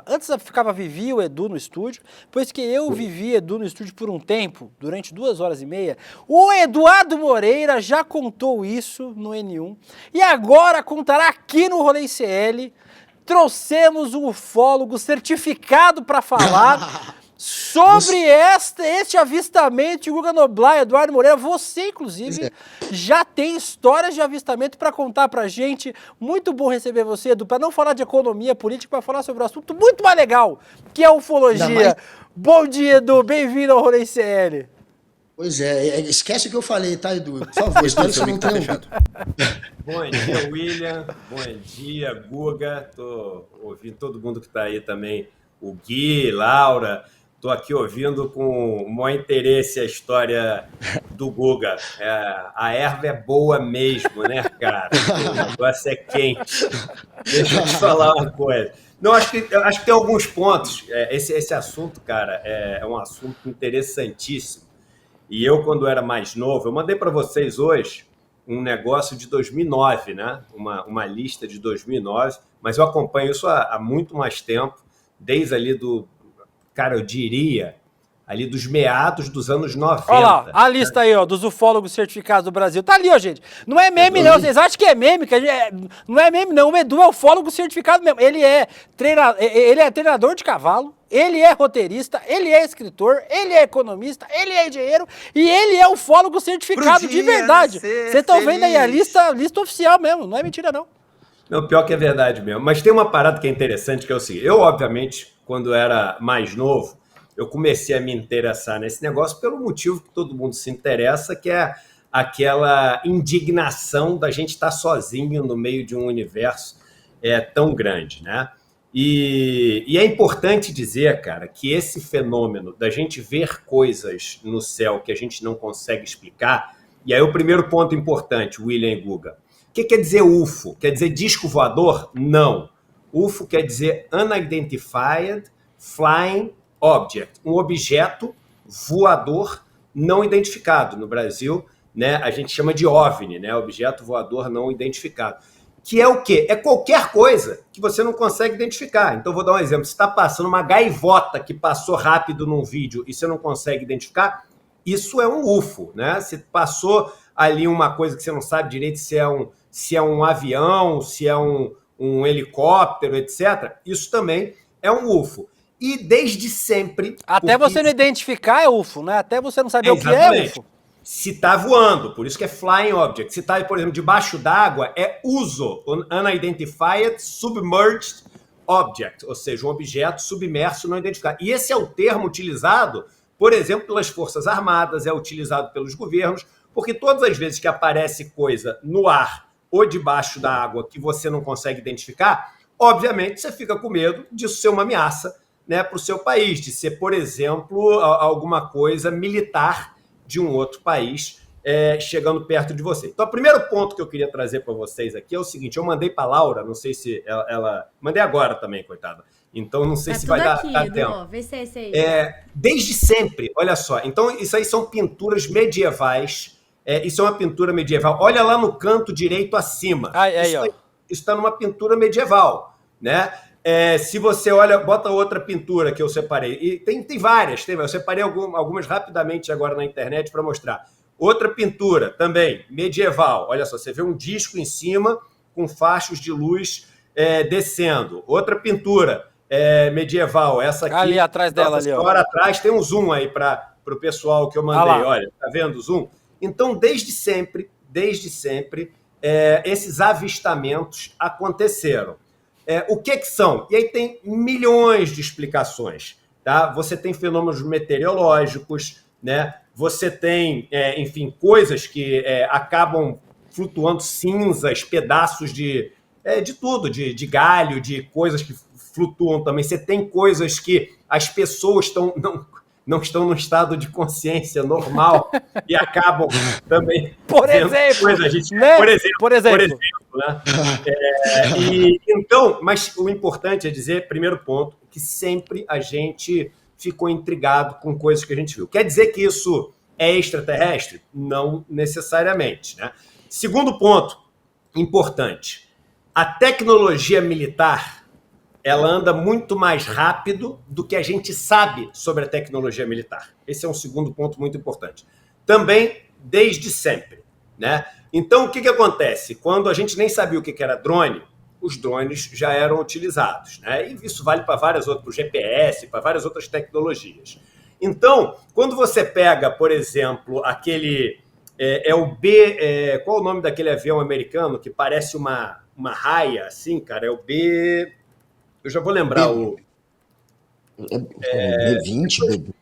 antes ficava Vivi e o Edu no estúdio, depois que eu vivi Edu no estúdio por um tempo, durante 2h30, o Eduardo Moreira já contou isso no N1 e agora contará aqui no Rolê ICL. Trouxemos um ufólogo certificado para falar sobre este avistamento de Guga Noblar e Eduardo Moreira. Você, inclusive, já tem histórias de avistamento para contar pra gente. Muito bom receber você, Edu, para não falar de economia política, para falar sobre um assunto muito mais legal, que é a ufologia. Bom dia, Edu. Bem-vindo ao Rolê ICL. Pois é, esquece o que eu falei, tá, Edu? Por favor, espero que você não tenha ouvido. Bom dia, William. Bom dia, Guga. Tô ouvindo todo mundo que está aí também. O Gui, Laura. Tô aqui ouvindo com o maior interesse a história do Guga. A erva é boa mesmo, né, cara? O negócio é quente. Deixa eu te falar uma coisa. Não, acho que tem alguns pontos. Esse assunto, cara, é um assunto interessantíssimo. E eu, quando era mais novo, eu mandei para vocês hoje um negócio de 2009, né? Uma lista de 2009, mas eu acompanho isso há muito mais tempo, desde ali cara, eu diria, ali dos meados dos anos 90. Olha lá, a lista aí, ó, dos ufólogos certificados do Brasil. Tá ali, ó, gente. Não é meme, não. Vocês acham que é meme? Não é meme, não. O Edu é ufólogo certificado mesmo. Ele é treinador de cavalo, ele é roteirista, ele é escritor, ele é economista, ele é engenheiro e ele é ufólogo certificado de verdade. Vocês estão vendo aí a lista oficial mesmo. Não é mentira, não. Não, pior que é verdade mesmo. Mas tem uma parada que é interessante, que é o seguinte. Eu, obviamente, quando era mais novo, eu comecei a me interessar nesse negócio pelo motivo que todo mundo se interessa, que é aquela indignação da gente estar sozinho no meio de um universo tão grande, né? E é importante dizer, cara, que esse fenômeno da gente ver coisas no céu que a gente não consegue explicar, e aí o primeiro ponto importante, William e Guga, o que quer dizer UFO? Quer dizer disco voador? Não. UFO quer dizer Unidentified Flying Object, um objeto voador não identificado. No Brasil, né, a gente chama de OVNI, né, objeto voador não identificado. Que é o quê? É qualquer coisa que você não consegue identificar. Então, vou dar um exemplo. Se está passando uma gaivota que passou rápido num vídeo e você não consegue identificar, isso é um UFO, né? Se passou ali uma coisa que você não sabe direito se é um avião, se é um helicóptero, etc., isso também é um UFO. E desde sempre... Até você não identificar é UFO, né? Até você não saber o que é UFO. Se está voando, por isso que é Flying Object. Se está, por exemplo, debaixo d'água, é USO, Unidentified Submerged Object, ou seja, um objeto submerso não identificado. E esse é o termo utilizado, por exemplo, pelas Forças Armadas, é utilizado pelos governos, porque todas as vezes que aparece coisa no ar ou debaixo da água que você não consegue identificar, obviamente você fica com medo disso ser uma ameaça, né, para o seu país, de ser, por exemplo, alguma coisa militar de um outro país chegando perto de você. Então, o primeiro ponto que eu queria trazer para vocês aqui é o seguinte, eu mandei para a Laura, não sei se ela... Mandei agora também, coitada. Então, não sei se vai dar tempo. Vê se é esse aí. Desde sempre, olha só. Então, isso aí são pinturas medievais. Isso é uma pintura medieval. Olha lá no canto direito acima. Isso está numa pintura medieval, né? Se você olha, bota outra pintura que eu separei. E tem várias. Eu separei algumas rapidamente agora na internet para mostrar. Outra pintura também, medieval. Olha só, você vê um disco em cima com fachos de luz descendo. Outra pintura medieval. Essa aqui. Ali atrás dela, ali, ó. Agora atrás tem um zoom aí para o pessoal que eu mandei. Olha, tá vendo o zoom? Então, desde sempre, esses avistamentos aconteceram. O que são? E aí tem milhões de explicações. tá? Você tem fenômenos meteorológicos, né? Você tem, enfim, coisas que acabam flutuando, cinzas, pedaços de tudo, de galho, de coisas que flutuam também. Você tem coisas que as pessoas não estão no estado de consciência normal e acabam também... Por exemplo, né? Por exemplo, né? Então, mas o importante é dizer, primeiro ponto, que sempre a gente ficou intrigado com coisas que a gente viu. Quer dizer que isso é extraterrestre? Não necessariamente, né? Segundo ponto importante, a tecnologia militar, ela anda muito mais rápido do que a gente sabe sobre a tecnologia militar. Esse é um segundo ponto muito importante. Também, desde sempre, né? Então, o que acontece? Quando a gente nem sabia o que era drone, os drones já eram utilizados, né? E isso vale para várias outras, para o GPS, para várias outras tecnologias. Então, quando você pega, por exemplo, aquele... qual é o nome daquele avião americano que parece uma raia, assim, cara? É o B... Eu já vou lembrar o... B-20,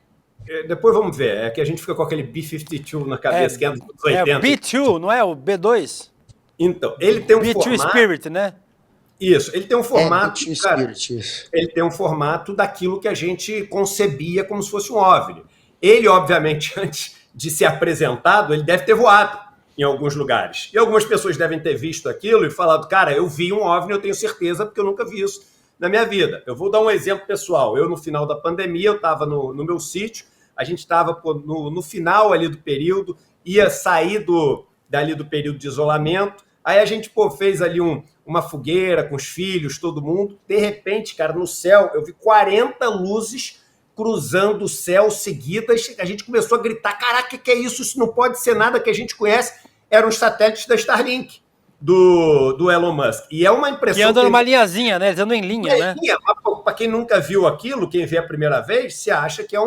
depois vamos ver. É que a gente fica com aquele B-52 na cabeça, que é dos anos 80. É o B-2, não é o B-2? Então, ele tem um B-2 formato... Spirit, né? Isso, ele tem um formato... B-2 cara, Spirit. ele tem um formato daquilo que a gente concebia como se fosse um OVNI. Ele, obviamente, antes de ser apresentado, ele deve ter voado em alguns lugares. E algumas pessoas devem ter visto aquilo e falado, cara, eu vi um OVNI, eu tenho certeza, porque eu nunca vi isso na minha vida. Eu vou dar um exemplo pessoal. Eu, no final da pandemia, eu estava no meu sítio, a gente estava no final ali do período, ia sair dali do período de isolamento, aí a gente fez ali uma fogueira com os filhos, todo mundo. De repente, cara, no céu, eu vi 40 luzes cruzando o céu seguidas, a gente começou a gritar, caraca, o que é isso? Isso não pode ser nada que a gente conhece. Eram os satélites da Starlink, do Elon Musk. E é uma impressão... Que andam numa linhazinha, né? Eles andam em linha, né? Para quem nunca viu aquilo, quem vê a primeira vez, se acha que é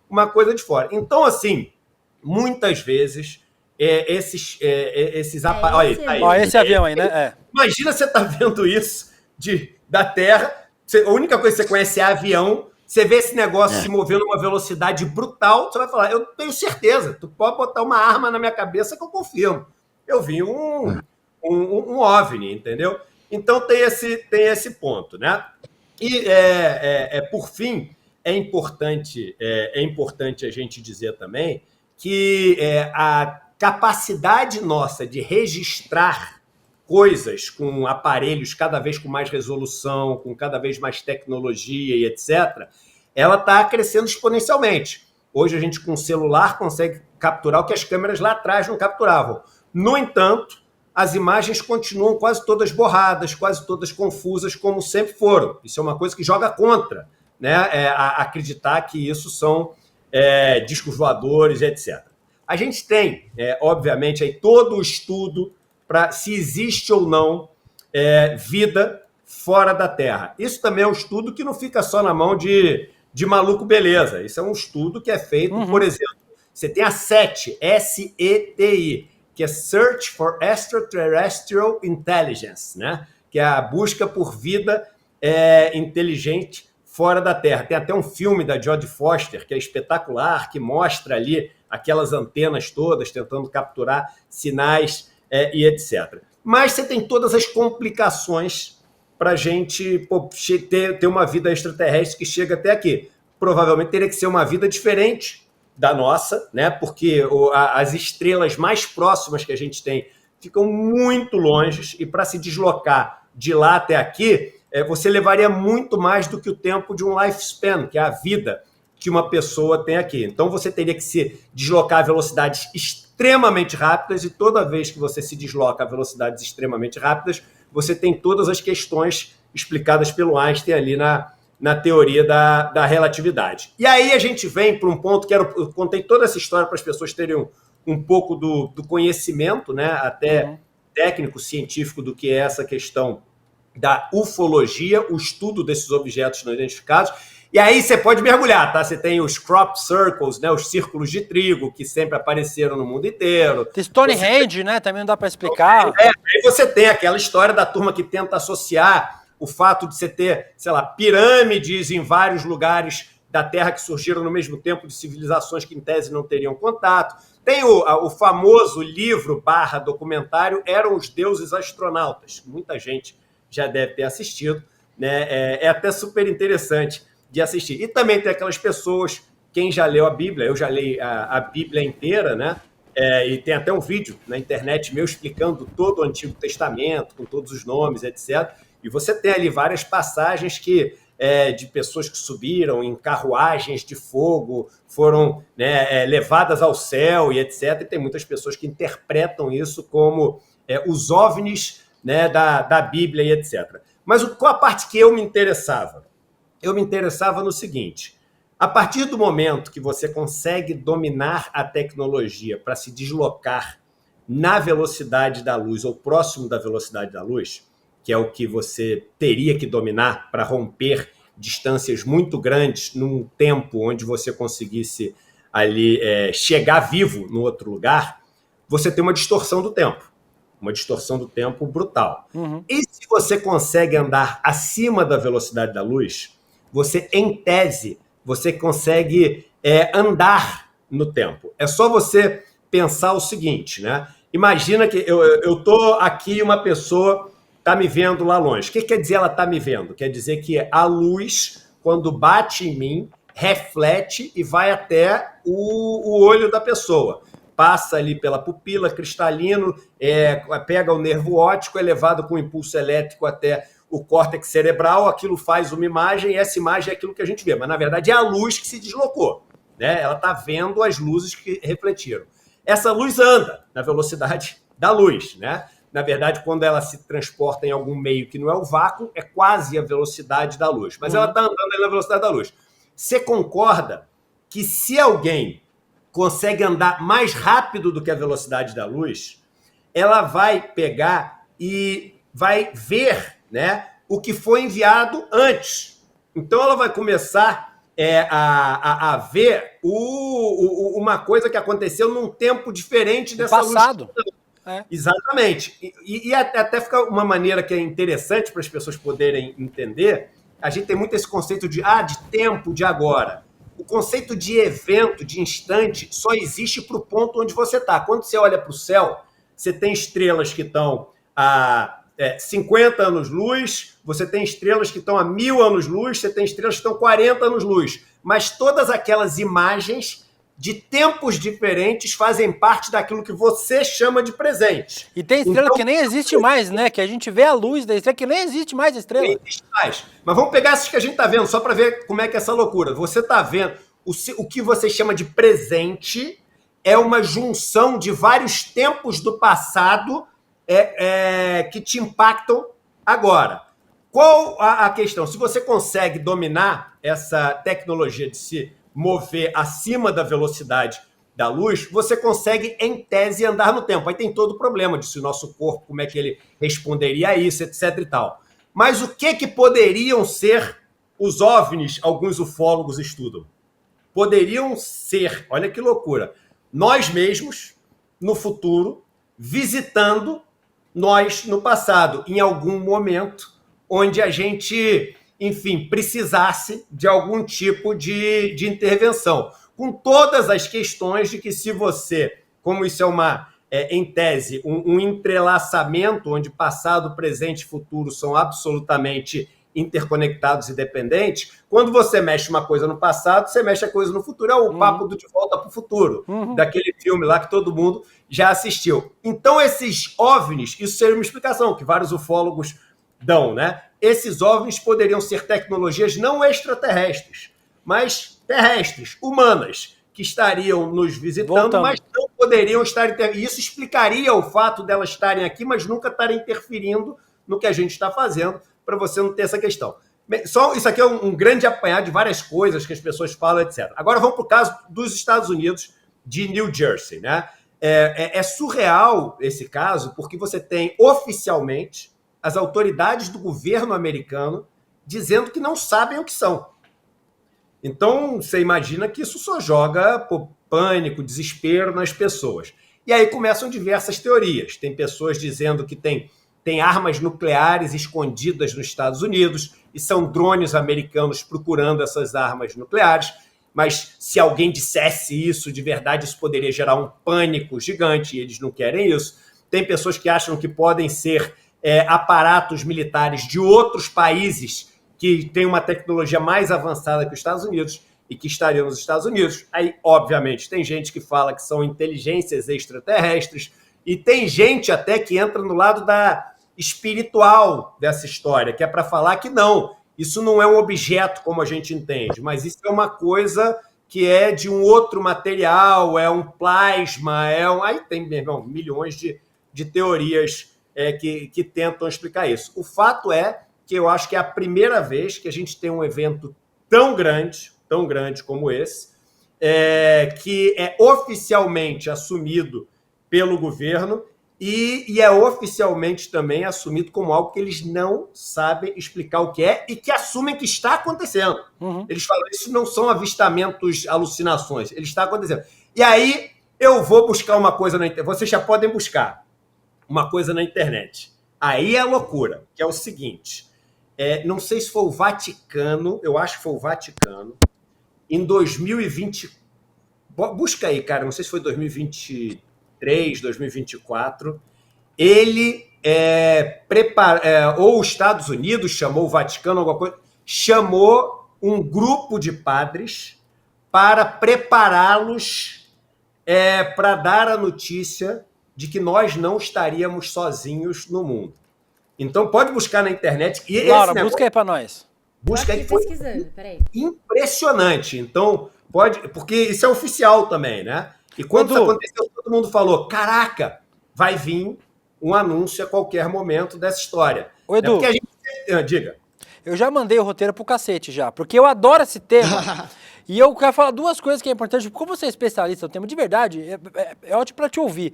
uma coisa de fora. Então, assim, muitas vezes, esses aparelhos... Olha esse avião aí, né? Imagina você tá vendo isso da Terra, a única coisa que você conhece é avião, você vê esse negócio se movendo numa velocidade brutal, você vai falar, eu tenho certeza, tu pode botar uma arma na minha cabeça que eu confirmo. Eu vi um OVNI, entendeu? Então tem esse ponto, né? E, por fim, é importante a gente dizer também que a capacidade nossa de registrar coisas com aparelhos cada vez com mais resolução, com cada vez mais tecnologia e etc., ela está crescendo exponencialmente. Hoje a gente com o celular consegue capturar o que as câmeras lá atrás não capturavam. No entanto, as imagens continuam quase todas borradas, quase todas confusas, como sempre foram. Isso é uma coisa que joga contra, né? Acreditar que isso são discos voadores, etc. A gente tem, obviamente, aí todo o estudo para se existe ou não vida fora da Terra. Isso também é um estudo que não fica só na mão de maluco beleza. Isso é um estudo que é feito, por exemplo, você tem a SETI, S-E-T-I, que é Search for Extraterrestrial Intelligence, né? Que é a busca por vida inteligente fora da Terra. Tem até um filme da Jodie Foster, que é espetacular, que mostra ali aquelas antenas todas tentando capturar sinais e etc. Mas você tem todas as complicações para a gente ter uma vida extraterrestre que chega até aqui. Provavelmente teria que ser uma vida diferente da nossa, né? Porque as estrelas mais próximas que a gente tem ficam muito longe e para se deslocar de lá até aqui, você levaria muito mais do que o tempo de um lifespan, que é a vida que uma pessoa tem aqui. Então você teria que se deslocar a velocidades extremamente rápidas e toda vez que você se desloca a velocidades extremamente rápidas, você tem todas as questões explicadas pelo Einstein ali na teoria da relatividade. E aí a gente vem para um ponto que eu contei toda essa história para as pessoas terem um pouco do conhecimento, né, até técnico, científico, do que é essa questão da ufologia, o estudo desses objetos não identificados. E aí você pode mergulhar, tá? Você tem os crop circles, né, os círculos de trigo, que sempre apareceram no mundo inteiro. Tem Stonehenge, né? Também não dá para explicar. Aí você tem aquela história da turma que tenta associar o fato de você ter, sei lá, pirâmides em vários lugares da Terra que surgiram no mesmo tempo de civilizações que, em tese, não teriam contato. Tem o famoso livro / documentário Eram os Deuses Astronautas. Muita gente já deve ter assistido, né? É até super interessante de assistir. E também tem aquelas pessoas, quem já leu a Bíblia, eu já li a Bíblia inteira, né? E tem até um vídeo na internet meu explicando todo o Antigo Testamento, com todos os nomes, etc. E você tem ali várias passagens de pessoas que subiram em carruagens de fogo, foram, né, levadas ao céu e etc. E tem muitas pessoas que interpretam isso como os OVNIs, né, da Bíblia e etc. Mas qual a parte que eu me interessava? Eu me interessava no seguinte: a partir do momento que você consegue dominar a tecnologia para se deslocar na velocidade da luz ou próximo da velocidade da luz, que é o que você teria que dominar para romper distâncias muito grandes num tempo onde você conseguisse ali chegar vivo no outro lugar, você tem uma distorção do tempo. Uma distorção do tempo brutal. Uhum. E se você consegue andar acima da velocidade da luz, você, em tese, você consegue andar no tempo. É só você pensar o seguinte, né? Imagina que eu estou aqui e uma pessoa está me vendo lá longe. O que quer dizer ela está me vendo? Quer dizer que a luz, quando bate em mim, reflete e vai até o olho da pessoa. Passa ali pela pupila, cristalino, pega o nervo óptico, é levado com impulso elétrico até o córtex cerebral, aquilo faz uma imagem, e essa imagem é aquilo que a gente vê. Mas, na verdade, é a luz que se deslocou, né? Ela está vendo as luzes que refletiram. Essa luz anda na velocidade da luz, né? Na verdade, quando ela se transporta em algum meio que não é o vácuo, é quase a velocidade da luz. Mas ela está andando ali na velocidade da luz. Você concorda que se alguém consegue andar mais rápido do que a velocidade da luz, ela vai pegar e vai ver, né, o que foi enviado antes. Então ela vai começar a ver uma coisa que aconteceu num tempo diferente dessa passado. Luz. Exatamente. E até fica uma maneira que é interessante para as pessoas poderem entender. A gente tem muito esse conceito de tempo, de agora. O conceito de evento, de instante, só existe para o ponto onde você está. Quando você olha para o céu, você tem estrelas que estão a 50 anos-luz, você tem estrelas que estão a 1000 anos-luz, você tem estrelas que estão a 40 anos-luz. Mas todas aquelas imagens de tempos diferentes fazem parte daquilo que você chama de presente. E tem estrela que nem existe mais, né? Que a gente vê a luz da estrela, que nem existe mais a estrela. Nem existe mais. Mas vamos pegar essas que a gente está vendo, só para ver como é que é essa loucura. Você está vendo, o que você chama de presente é uma junção de vários tempos do passado que te impactam agora. Qual a questão? Se você consegue dominar essa tecnologia de se mover acima da velocidade da luz, você consegue, em tese, andar no tempo. Aí tem todo o problema de se o nosso corpo, como é que ele responderia a isso, etc e tal. Mas o que poderiam ser os OVNIs, alguns ufólogos estudam? Poderiam ser, olha que loucura, nós mesmos, no futuro, visitando nós no passado, em algum momento, onde a gente, enfim, precisasse de algum tipo de intervenção. Com todas as questões de que se você, como isso é em tese, um entrelaçamento onde passado, presente e futuro são absolutamente interconectados e dependentes, quando você mexe uma coisa no passado, você mexe a coisa no futuro. É o papo do De Volta para o Futuro, daquele filme lá que todo mundo já assistiu. Então, esses OVNIs, isso seria uma explicação que vários ufólogos dão, né? Esses OVNIs poderiam ser tecnologias não extraterrestres, mas terrestres, humanas, que estariam nos visitando, mas não poderiam estar... E isso explicaria o fato delas estarem aqui, mas nunca estarem interferindo no que a gente está fazendo, para você não ter essa questão. Só, isso aqui é um grande apanhado de várias coisas que as pessoas falam, etc. Agora vamos para o caso dos Estados Unidos, de New Jersey, né? É surreal esse caso, porque você tem oficialmente as autoridades do governo americano dizendo que não sabem o que são. Então, você imagina que isso só joga pânico, desespero nas pessoas. E aí começam diversas teorias. Tem pessoas dizendo que tem tem armas nucleares escondidas nos Estados Unidos e são drones americanos procurando essas armas nucleares. Mas se alguém dissesse isso de verdade, isso poderia gerar um pânico gigante e eles não querem isso. Tem pessoas que acham que podem ser aparatos militares de outros países que têm uma tecnologia mais avançada que os Estados Unidos e que estariam nos Estados Unidos. Aí, obviamente, tem gente que fala que são inteligências extraterrestres e tem gente até que entra no lado da espiritual dessa história, que é para falar que não, isso não é um objeto como a gente entende, mas isso é uma coisa que é de um outro material, é um plasma, aí tem, meu irmão, milhões de teorias que tentam explicar isso. O fato é que eu acho que é a primeira vez que a gente tem um evento tão grande como esse, que é oficialmente assumido pelo governo e é oficialmente também assumido como algo que eles não sabem explicar o que é e que assumem que está acontecendo. Uhum. Eles falam, isso não são avistamentos, alucinações, ele está acontecendo. E aí eu vou buscar uma coisa na internet, vocês já podem buscar uma coisa na internet. Aí é loucura, que é o seguinte, não sei se foi o Vaticano, eu acho que foi o Vaticano, em 2020, busca aí, cara, não sei se foi 2023, 2024, ele ou os Estados Unidos chamou o Vaticano, alguma coisa, chamou um grupo de padres para prepará-los para dar a notícia de que nós não estaríamos sozinhos no mundo. Então pode buscar na internet. E Laura, busca aí para nós. Busca aí, foi impressionante. Então, porque isso é oficial também, né? E quando isso aconteceu, todo mundo falou, caraca, vai vir um anúncio a qualquer momento dessa história. Ô, Edu, porque a gente... Diga. Eu já mandei o roteiro pro cacete já, porque eu adoro esse tema. E eu quero falar duas coisas que é importante. Como você é especialista no tema, de verdade, é ótimo para te ouvir.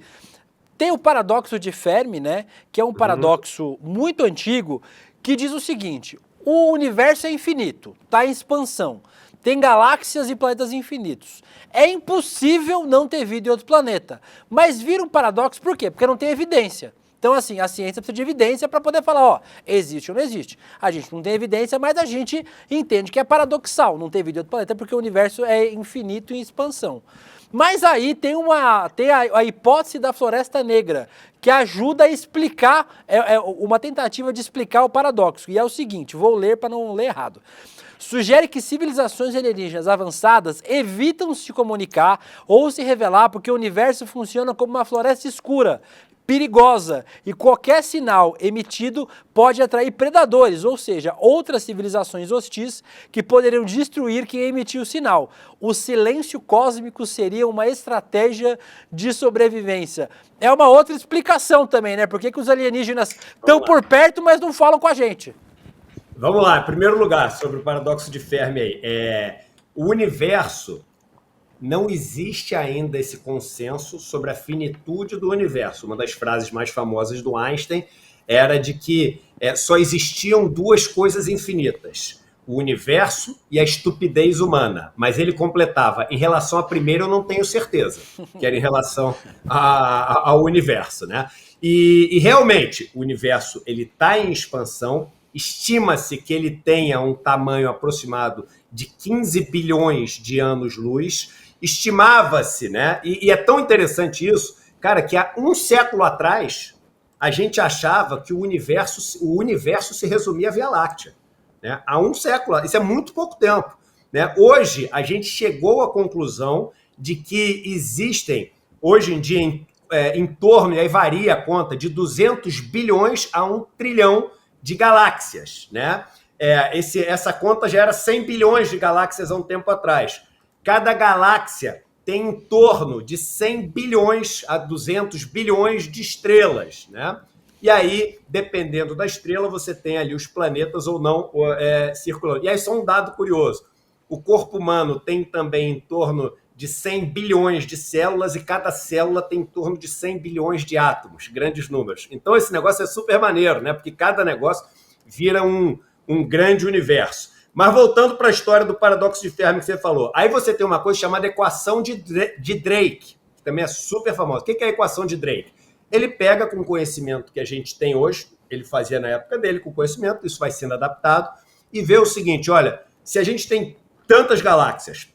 Tem o paradoxo de Fermi, né? Que é um paradoxo muito antigo, que diz o seguinte: o universo é infinito, está em expansão, tem galáxias e planetas infinitos. É impossível não ter vida em outro planeta. Mas vira um paradoxo por quê? Porque não tem evidência. Então, assim, a ciência precisa de evidência para poder falar, ó, existe ou não existe. A gente não tem evidência, mas a gente entende que é paradoxal não ter vida em outro planeta porque o universo é infinito em expansão. Mas aí tem a hipótese da floresta negra, que ajuda a explicar, uma tentativa de explicar o paradoxo. E é o seguinte, vou ler para não ler errado. Sugere que civilizações alienígenas avançadas evitam se comunicar ou se revelar porque o universo funciona como uma floresta escura, perigosa, e qualquer sinal emitido pode atrair predadores, ou seja, outras civilizações hostis que poderiam destruir quem emitiu o sinal. O silêncio cósmico seria uma estratégia de sobrevivência. É uma outra explicação também, né? Por que os alienígenas estão por perto, mas não falam com a gente? Vamos lá, em primeiro lugar, sobre o paradoxo de Fermi aí. O universo... Não existe ainda esse consenso sobre a finitude do universo. Uma das frases mais famosas do Einstein era de que só existiam duas coisas infinitas, o universo e a estupidez humana. Mas ele completava, em relação à primeira eu não tenho certeza, que era em relação ao universo, né? E realmente, o universo está em expansão, estima-se que ele tenha um tamanho aproximado de 15 bilhões de anos-luz. Estimava-se, né? E é tão interessante isso, cara, que há um século atrás a gente achava que o universo se resumia à Via Láctea, né? Há um século, isso é muito pouco tempo, né? Hoje a gente chegou à conclusão de que existem, hoje em dia, em torno, e aí varia a conta, de 200 bilhões a 1 trilhão de galáxias, né? Essa conta já era 100 bilhões de galáxias há um tempo atrás. Cada galáxia tem em torno de 100 bilhões a 200 bilhões de estrelas, né? E aí, dependendo da estrela, você tem ali os planetas ou não circulando. E aí, só um dado curioso. O corpo humano tem também em torno de 100 bilhões de células e cada célula tem em torno de 100 bilhões de átomos, grandes números. Então, esse negócio é super maneiro, né? Porque cada negócio vira um grande universo. Mas voltando para a história do paradoxo de Fermi que você falou, aí você tem uma coisa chamada equação de Drake, que também é super famosa. O que é a equação de Drake? ele pega com o conhecimento que a gente tem hoje, ele fazia na época dele com conhecimento, isso vai sendo adaptado, e vê o seguinte, olha, se a gente tem tantas galáxias,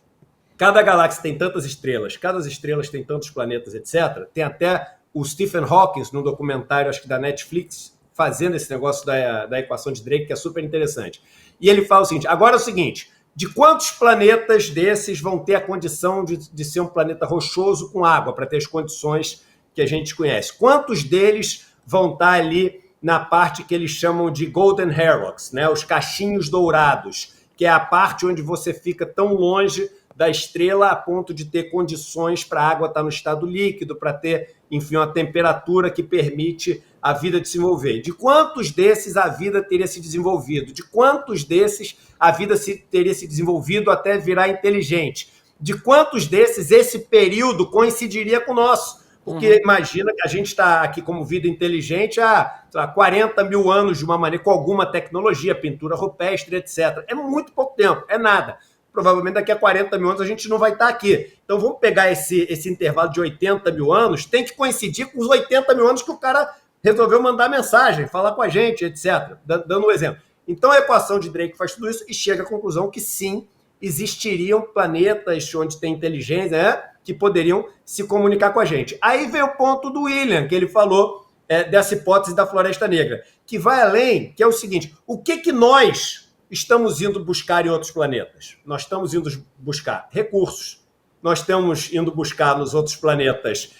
cada galáxia tem tantas estrelas, cada estrelas tem tantos planetas, etc., tem até o Stephen Hawking, num documentário, acho que da Netflix, fazendo esse negócio da equação de Drake, que é super interessante. E ele fala o seguinte, agora é o seguinte, de quantos planetas desses vão ter a condição de ser um planeta rochoso com água, para ter as condições que a gente conhece? Quantos deles vão estar ali na parte que eles chamam de Golden Hairlocks, né? Os cachinhos dourados, que é a parte onde você fica tão longe da estrela a ponto de ter condições para a água estar no estado líquido, para ter, enfim, uma temperatura que permite a vida de se mover. De quantos desses a vida teria se desenvolvido? De quantos desses a vida teria se desenvolvido até virar inteligente? De quantos desses esse período coincidiria com o nosso? Porque imagina que a gente está aqui como vida inteligente há 40 mil anos de uma maneira, com alguma tecnologia, pintura rupestre, etc. É muito pouco tempo, é nada. Provavelmente daqui a 40 mil anos a gente não vai estar aqui. Então vamos pegar esse intervalo de 80 mil anos, tem que coincidir com os 80 mil anos que o cara resolveu mandar mensagem, falar com a gente, etc. Dando um exemplo. Então a equação de Drake faz tudo isso e chega à conclusão que sim, existiriam planetas onde tem inteligência, né, que poderiam se comunicar com a gente. Aí vem o ponto do William, que ele falou dessa hipótese da Floresta Negra, que vai além, que é o seguinte, o que nós estamos indo buscar em outros planetas? Nós estamos indo buscar recursos, nós estamos indo buscar nos outros planetas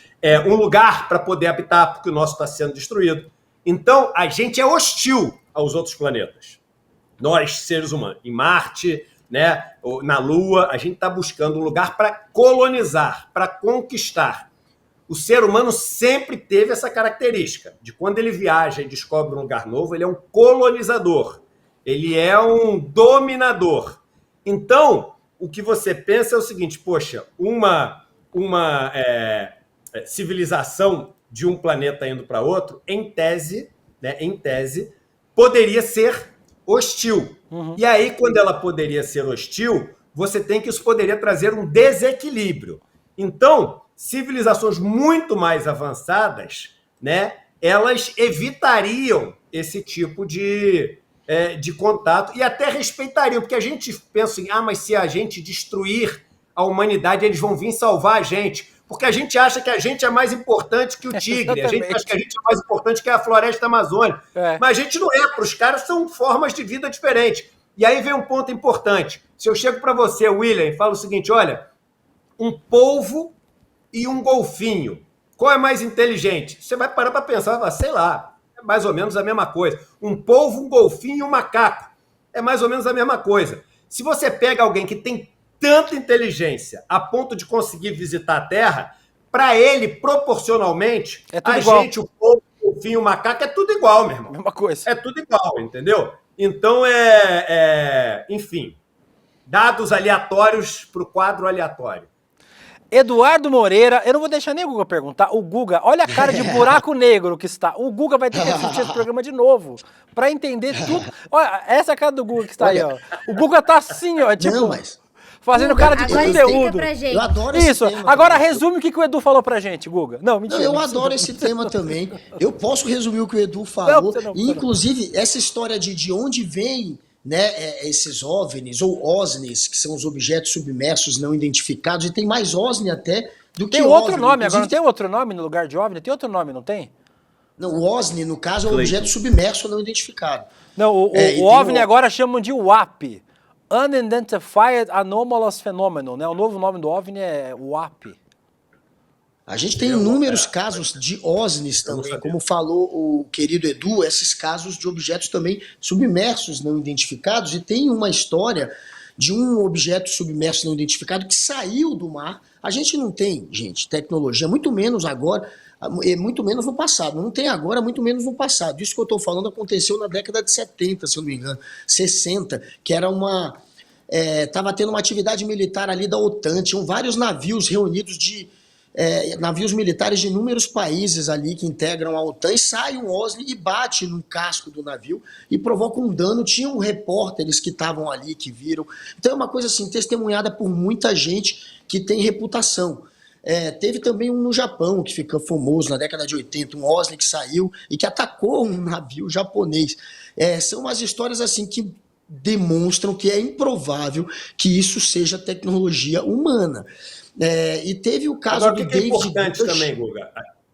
um lugar para poder habitar, porque o nosso está sendo destruído. Então, a gente é hostil aos outros planetas. Nós, seres humanos, em Marte, né, na Lua, a gente está buscando um lugar para colonizar, para conquistar. O ser humano sempre teve essa característica de quando ele viaja e descobre um lugar novo, ele é um colonizador, ele é um dominador. Então, o que você pensa é o seguinte, poxa, uma civilização de um planeta indo para outro, em tese, poderia ser hostil. E aí, quando ela poderia ser hostil, você tem que isso poderia trazer um desequilíbrio. Então, civilizações muito mais avançadas, né, elas evitariam esse tipo de contato e até respeitariam, porque a gente pensa assim, mas se a gente destruir a humanidade, eles vão vir salvar a gente. Porque a gente acha que a gente é mais importante que o tigre, a gente acha que a gente é mais importante que a floresta amazônica. Mas a gente não é, para os caras são formas de vida diferentes. E aí vem um ponto importante. Se eu chego para você, William, e falo o seguinte, olha, um polvo e um golfinho, qual é mais inteligente? Você vai parar para pensar, vai falar, sei lá, é mais ou menos a mesma coisa. Um polvo, um golfinho e um macaco, é mais ou menos a mesma coisa. Se você pega alguém que tem tanta inteligência a ponto de conseguir visitar a Terra, para ele, proporcionalmente, a igual. Gente, o povo, o golfinho, o macaco, é tudo igual, meu irmão. Mesma coisa. É tudo igual, entendeu? Então, enfim, dados aleatórios para o quadro aleatório. Eduardo Moreira, eu não vou deixar nem o Guga perguntar. O Guga, olha a cara de buraco negro que está. O Guga vai ter que assistir esse programa de novo para entender tudo. Olha, essa é a cara do Guga que está aí, ó. O Guga tá assim, ó, tipo... Não, mas... Fazendo cara de conteúdo. Pra gente. Eu adoro Isso. esse tema. Agora resume o que o Edu falou pra gente, Guga. Não, mentira. Eu adoro esse tema também. Eu posso resumir o que o Edu falou. Não, e, inclusive, essa história de onde vem, né, esses OVNIs ou OSNIs, que são os objetos submersos não identificados, e tem mais OSNI até do que tem outro OVNI. nome, agora não tem outro nome no lugar de OVNI? Tem outro nome, não tem? Não, o OSNI, no caso, é um objeto submerso não identificado. Não, o OVNI agora chamam de UAP. Unidentified Anomalous Phenomenon, né? O novo nome do OVNI é UAP. A gente tem inúmeros casos de OSNIs também, como falou o querido Edu, esses casos de objetos também submersos não identificados, e tem uma história de um objeto submerso não identificado que saiu do mar. A gente não tem, gente, tecnologia, muito menos agora, muito menos no passado. Não tem agora, muito menos no passado. Isso que eu estou falando aconteceu na década de 70, se eu não me engano, 60, que era uma... Estava tendo uma atividade militar ali da OTAN, tinham vários navios reunidos navios militares de inúmeros países ali que integram a OTAN, e sai um OSNI e bate no casco do navio e provoca um dano. Tinham repórteres que estavam ali, que viram. Então é uma coisa assim, testemunhada por muita gente que tem reputação. Teve também um no Japão, que ficou famoso na década de 80, um OSNI que saiu e que atacou um navio japonês. São umas histórias assim que demonstram que é improvável que isso seja tecnologia humana. E teve o caso Agora, do que é David importante Grush. também, Guga,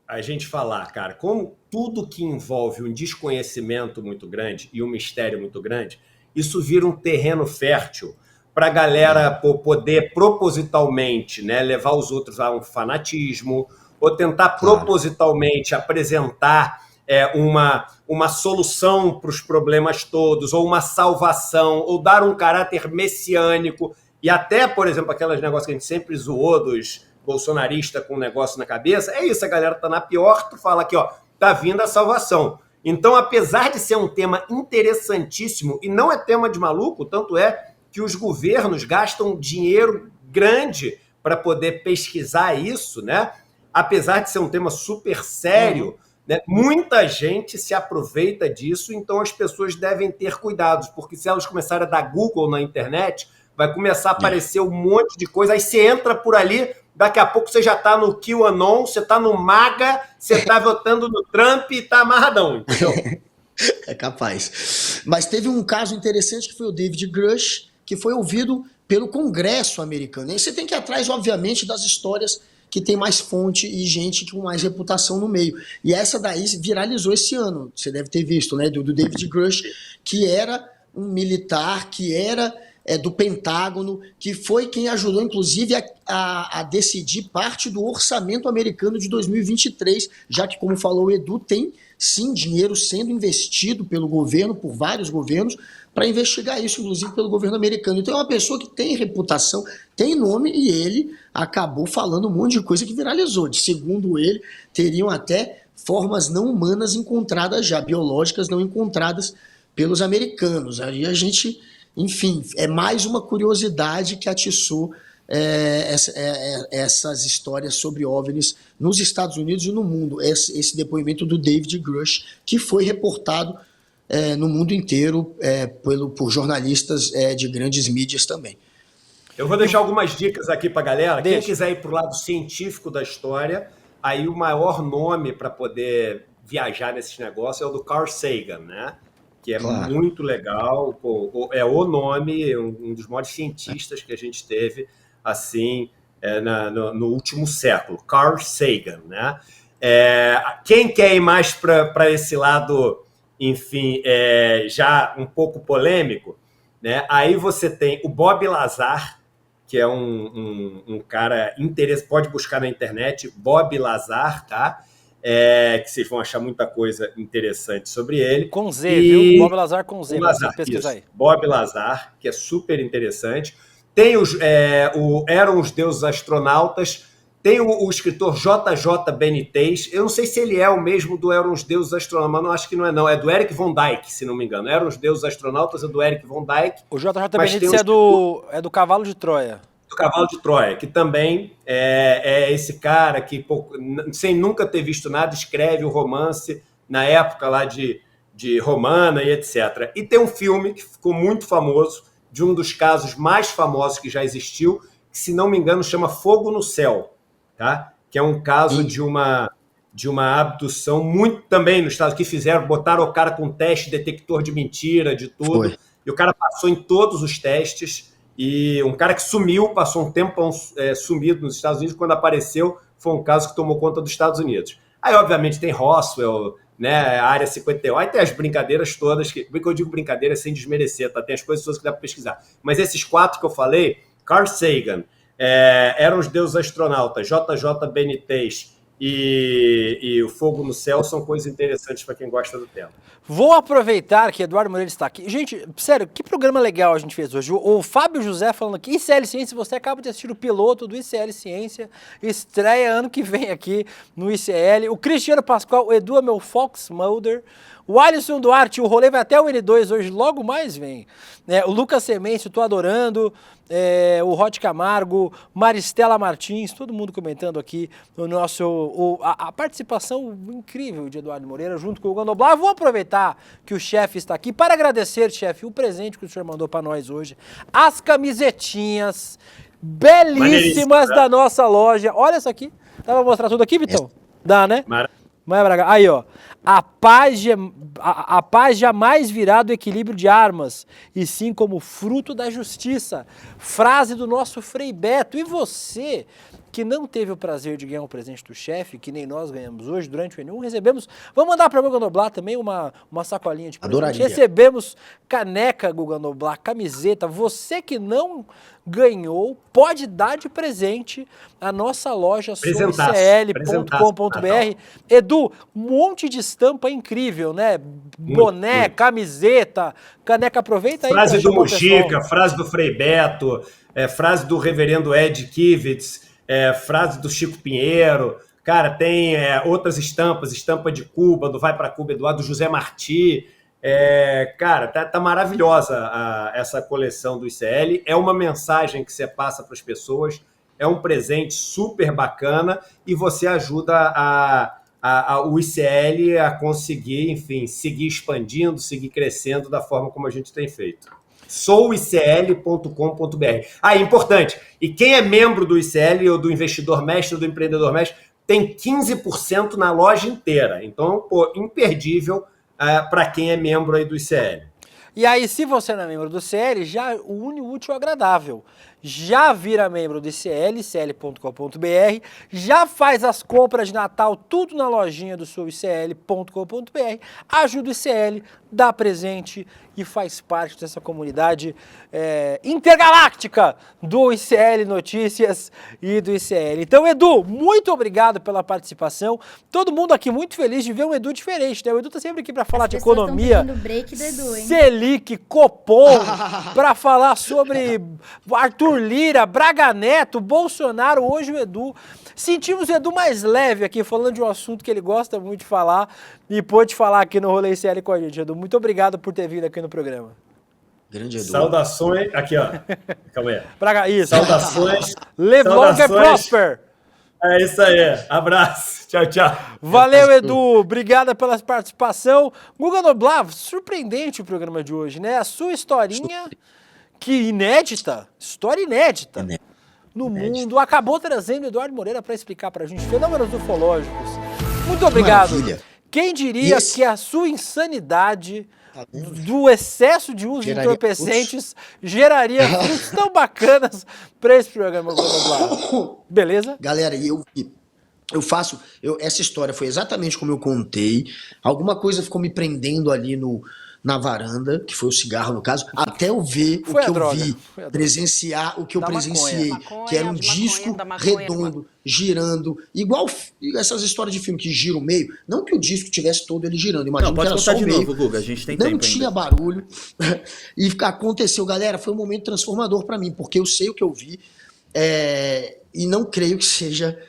a gente falar, cara, como tudo que envolve um desconhecimento muito grande e um mistério muito grande, isso vira um terreno fértil para a galera poder propositalmente, né, levar os outros a um fanatismo ou tentar propositalmente apresentar uma solução para os problemas todos, ou uma salvação, ou dar um caráter messiânico. E até, por exemplo, aqueles negócios que a gente sempre zoou dos bolsonaristas com um negócio na cabeça, é isso, a galera tá na pior, tu fala aqui, ó, tá vindo a salvação. Então, apesar de ser um tema interessantíssimo, e não é tema de maluco, tanto é que os governos gastam dinheiro grande para poder pesquisar isso, né? Apesar de ser um tema super sério, né? Muita gente se aproveita disso, então as pessoas devem ter cuidados, porque se elas começarem a dar Google na internet, vai começar a aparecer um monte de coisa, aí você entra por ali, daqui a pouco você já está no QAnon, você está no MAGA, você está votando no Trump e está amarradão, entendeu? É capaz. Mas teve um caso interessante que foi o David Grush, que foi ouvido pelo Congresso americano. E você tem que ir atrás, obviamente, das histórias que tem mais fonte e gente com mais reputação no meio. E essa daí viralizou esse ano, você deve ter visto, né? Do David Grush, que era um militar, que era do Pentágono, que foi quem ajudou, inclusive, a decidir parte do orçamento americano de 2023, já que, como falou o Edu, tem sim dinheiro sendo investido pelo governo, por vários governos, para investigar isso, inclusive pelo governo americano. Então é uma pessoa que tem reputação, tem nome, e ele acabou falando um monte de coisa que viralizou. Segundo ele, teriam até formas não humanas encontradas já, biológicas não encontradas pelos americanos. Aí a gente, enfim, é mais uma curiosidade que atiçou essas histórias sobre OVNIs nos Estados Unidos e no mundo. Esse depoimento do David Grush, que foi reportado no mundo inteiro por jornalistas de grandes mídias também. Eu vou deixar algumas dicas aqui para a galera. Quem quiser ir para o lado científico da história, aí o maior nome para poder viajar nesses negócios é o do Carl Sagan, né? Que é muito legal, é o nome, um dos maiores cientistas que a gente teve assim no último século, Carl Sagan, né? Quem quer ir mais para esse lado, enfim, já um pouco polêmico, né? Aí você tem o Bob Lazar, que é um cara interessante, pode buscar na internet, Bob Lazar, tá? Que vocês vão achar muita coisa interessante sobre ele. Com Z, viu? Bob Lazar com Z, Lazar, pesquisa aí. Bob Lazar, que é super interessante. Tem Eram os Deuses Astronautas, tem o escritor J.J. Benitez, eu não sei se ele é o mesmo do Eram os Deuses Astronautas, mas não acho que não é não, é do Eric Von Dijk, se não me engano. Eram os Deuses Astronautas, é do Eric Von Dijk. O J.J. Benitez é do Cavalo de Troia. Do Cavalo de Troia, que também é esse cara que, sem nunca ter visto nada, escreve o romance na época lá de Romana e etc. E tem um filme que ficou muito famoso, de um dos casos mais famosos que já existiu, que, se não me engano, chama Fogo no Céu, tá? Que é um caso de uma abdução, muito também no estado que botaram o cara com teste detector de mentira, de tudo, Foi. E o cara passou em todos os testes, e um cara que sumiu, passou um tempão sumido nos Estados Unidos, quando apareceu, foi um caso que tomou conta dos Estados Unidos. Aí, obviamente, tem Roswell, né, Área 51, aí tem as brincadeiras todas, que eu digo brincadeira sem desmerecer, tá? Tem as coisas todas que dá para pesquisar. Mas esses 4 que eu falei, Carl Sagan, Eram os Deuses Astronautas, J.J. Benitez e o Fogo no Céu, são coisas interessantes para quem gosta do tema. Vou aproveitar que Eduardo Moreira está aqui. Gente, sério, que programa legal a gente fez hoje. O Fábio José falando aqui, ICL Ciência, você acaba de assistir o piloto do ICL Ciência, estreia ano que vem aqui no ICL. O Cristiano Pascoal, o Edu é meu Fox Mulder. O Alisson Duarte, o rolê vai até o N2 hoje, logo mais vem. O Lucas Semente, tô adorando. O Rod Camargo, Maristela Martins, todo mundo comentando aqui no nosso... a participação incrível de Eduardo Moreira junto com o Gandoblar. Vou aproveitar que o chefe está aqui para agradecer, chefe, o presente que o senhor mandou para nós hoje. As camisetinhas belíssimas da nossa loja. Olha isso aqui. Dá pra mostrar tudo aqui, Vitão? Dá, né? Aí, ó. A paz jamais virá do equilíbrio de armas, e sim como fruto da justiça. Frase do nosso Frei Beto. E você que não teve o prazer de ganhar um presente do chefe, que nem nós ganhamos hoje, durante o N1, recebemos... Vamos mandar para a Guga Noblar também uma sacolinha de presente. Adoraria. Recebemos caneca Guga Noblar, camiseta. Você que não ganhou, pode dar de presente a nossa loja soicl.com.br. Edu, um monte de estampa incrível, né? Boné, camiseta, caneca, aproveita aí. Frase do Mujica, frase do Frei Beto, frase do reverendo Ed Kivitz, frase do Chico Pinheiro. Cara, tem outras estampas, estampa de Cuba, do Vai Pra Cuba, Eduardo José Martí. Cara, tá maravilhosa essa coleção do ICL. É uma mensagem que você passa para as pessoas, é um presente super bacana e você ajuda o ICL a conseguir, enfim, seguir expandindo, seguir crescendo da forma como a gente tem feito. souicl.com.br. Importante, e quem é membro do ICL ou do Investidor Mestre ou do Empreendedor Mestre tem 15% na loja inteira. Então, imperdível para quem é membro aí do ICL. E aí, se você não é membro do ICL, já une o útil ao agradável. Já vira membro do ICL, icl.com.br, já faz as compras de Natal, tudo na lojinha do seu icl.com.br, ajuda o ICL, dá presente e faz parte dessa comunidade intergaláctica do ICL Notícias e do ICL. Então, Edu, muito obrigado pela participação. Todo mundo aqui muito feliz de ver um Edu diferente, né? O Edu tá sempre aqui para falar de economia, break do Edu, hein? Selic, Copom, para falar sobre Arthur Lira, Braga Neto, Bolsonaro. Hoje o Edu, sentimos o Edu mais leve aqui, falando de um assunto que ele gosta muito de falar e pôde falar aqui no Rolê ICL com a gente. Edu, muito obrigado por ter vindo aqui no programa. Grande Edu. Saudações, aqui ó, calma aí. Braga, isso. Saudações. Live long and prosper. É isso aí, abraço, tchau, tchau. Valeu, Edu, obrigada pela participação. Guga Noblar, surpreendente o programa de hoje, né? A sua historinha, que história inédita no mundo, acabou trazendo Eduardo Moreira para explicar pra gente fenômenos ufológicos. Muito obrigado. Maravilha. Quem diria que a sua insanidade do excesso de uso de entorpecentes geraria frutos tão bacanas para esse programa, Guga Noblar. Beleza? Galera, essa história foi exatamente como eu contei. Alguma coisa ficou me prendendo ali na varanda, que foi o cigarro no caso, até eu ver o que eu vi, presenciar o que eu presenciei, que era um disco redondo, girando, igual essas histórias de filme que giram o meio, não que o disco tivesse todo ele girando, imagina que era só o meio, Guga, a gente tem não tinha barulho, e aconteceu, galera, foi um momento transformador pra mim, porque eu sei o que eu vi, e não creio que seja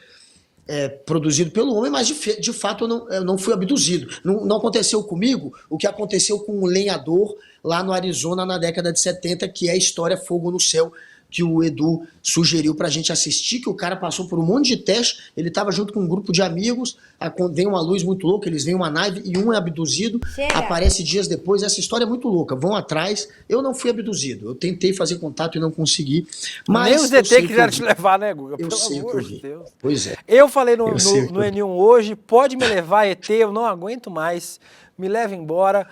produzido pelo homem, mas de fato eu não fui abduzido. Não aconteceu comigo o que aconteceu com um lenhador lá no Arizona na década de 70, que é a história Fogo no Céu, que o Edu sugeriu pra gente assistir, que o cara passou por um monte de teste, ele tava junto com um grupo de amigos, vem uma luz muito louca, eles veem uma nave e um é abduzido, aparece dias depois, essa história é muito louca, vão atrás, eu não fui abduzido, eu tentei fazer contato e não consegui, mas... Nem os ET quiseram te levar, né, Guga? Eu sei o que eu vi. Deus. Pois é. Eu falei no N1 hoje, pode me levar ET, eu não aguento mais, me leva embora,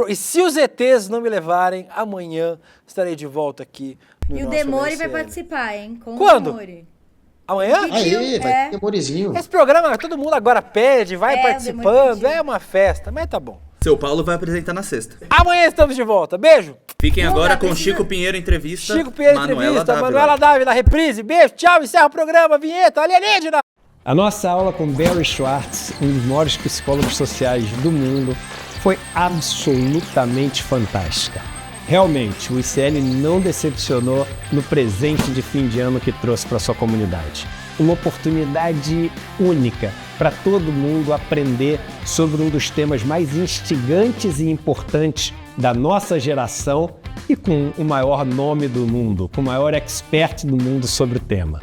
e se os ETs não me levarem, amanhã estarei de volta aqui. E o Demore vai participar, hein? Quando? O Demore. Amanhã? Aí, vai ter Demorezinho. Esse programa, todo mundo agora pede, vai participando, é uma festa, mas tá bom. Seu Paulo vai apresentar na sexta. Amanhã estamos de volta, beijo. Fiquem agora com Chico Pinheiro Entrevista. Chico Pinheiro Entrevista, Manuela Dávila, reprise, beijo, tchau, encerra o programa, vinheta, alienígena. A nossa aula com Barry Schwartz, um dos maiores psicólogos sociais do mundo, foi absolutamente fantástica. Realmente, o ICL não decepcionou no presente de fim de ano que trouxe para sua comunidade. Uma oportunidade única para todo mundo aprender sobre um dos temas mais instigantes e importantes da nossa geração e com o maior nome do mundo, com o maior expert do mundo sobre o tema.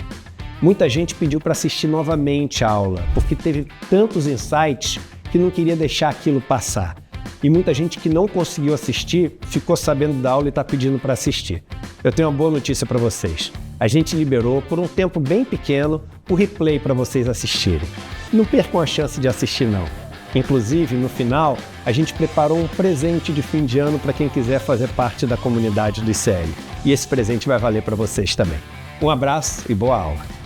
Muita gente pediu para assistir novamente a aula, porque teve tantos insights que não queria deixar aquilo passar. E muita gente que não conseguiu assistir ficou sabendo da aula e está pedindo para assistir. Eu tenho uma boa notícia para vocês. a gente liberou por um tempo bem pequeno o replay para vocês assistirem. Não percam a chance de assistir não. Inclusive, no final, a gente preparou um presente de fim de ano para quem quiser fazer parte da comunidade do ICL. E esse presente vai valer para vocês também. Um abraço e boa aula.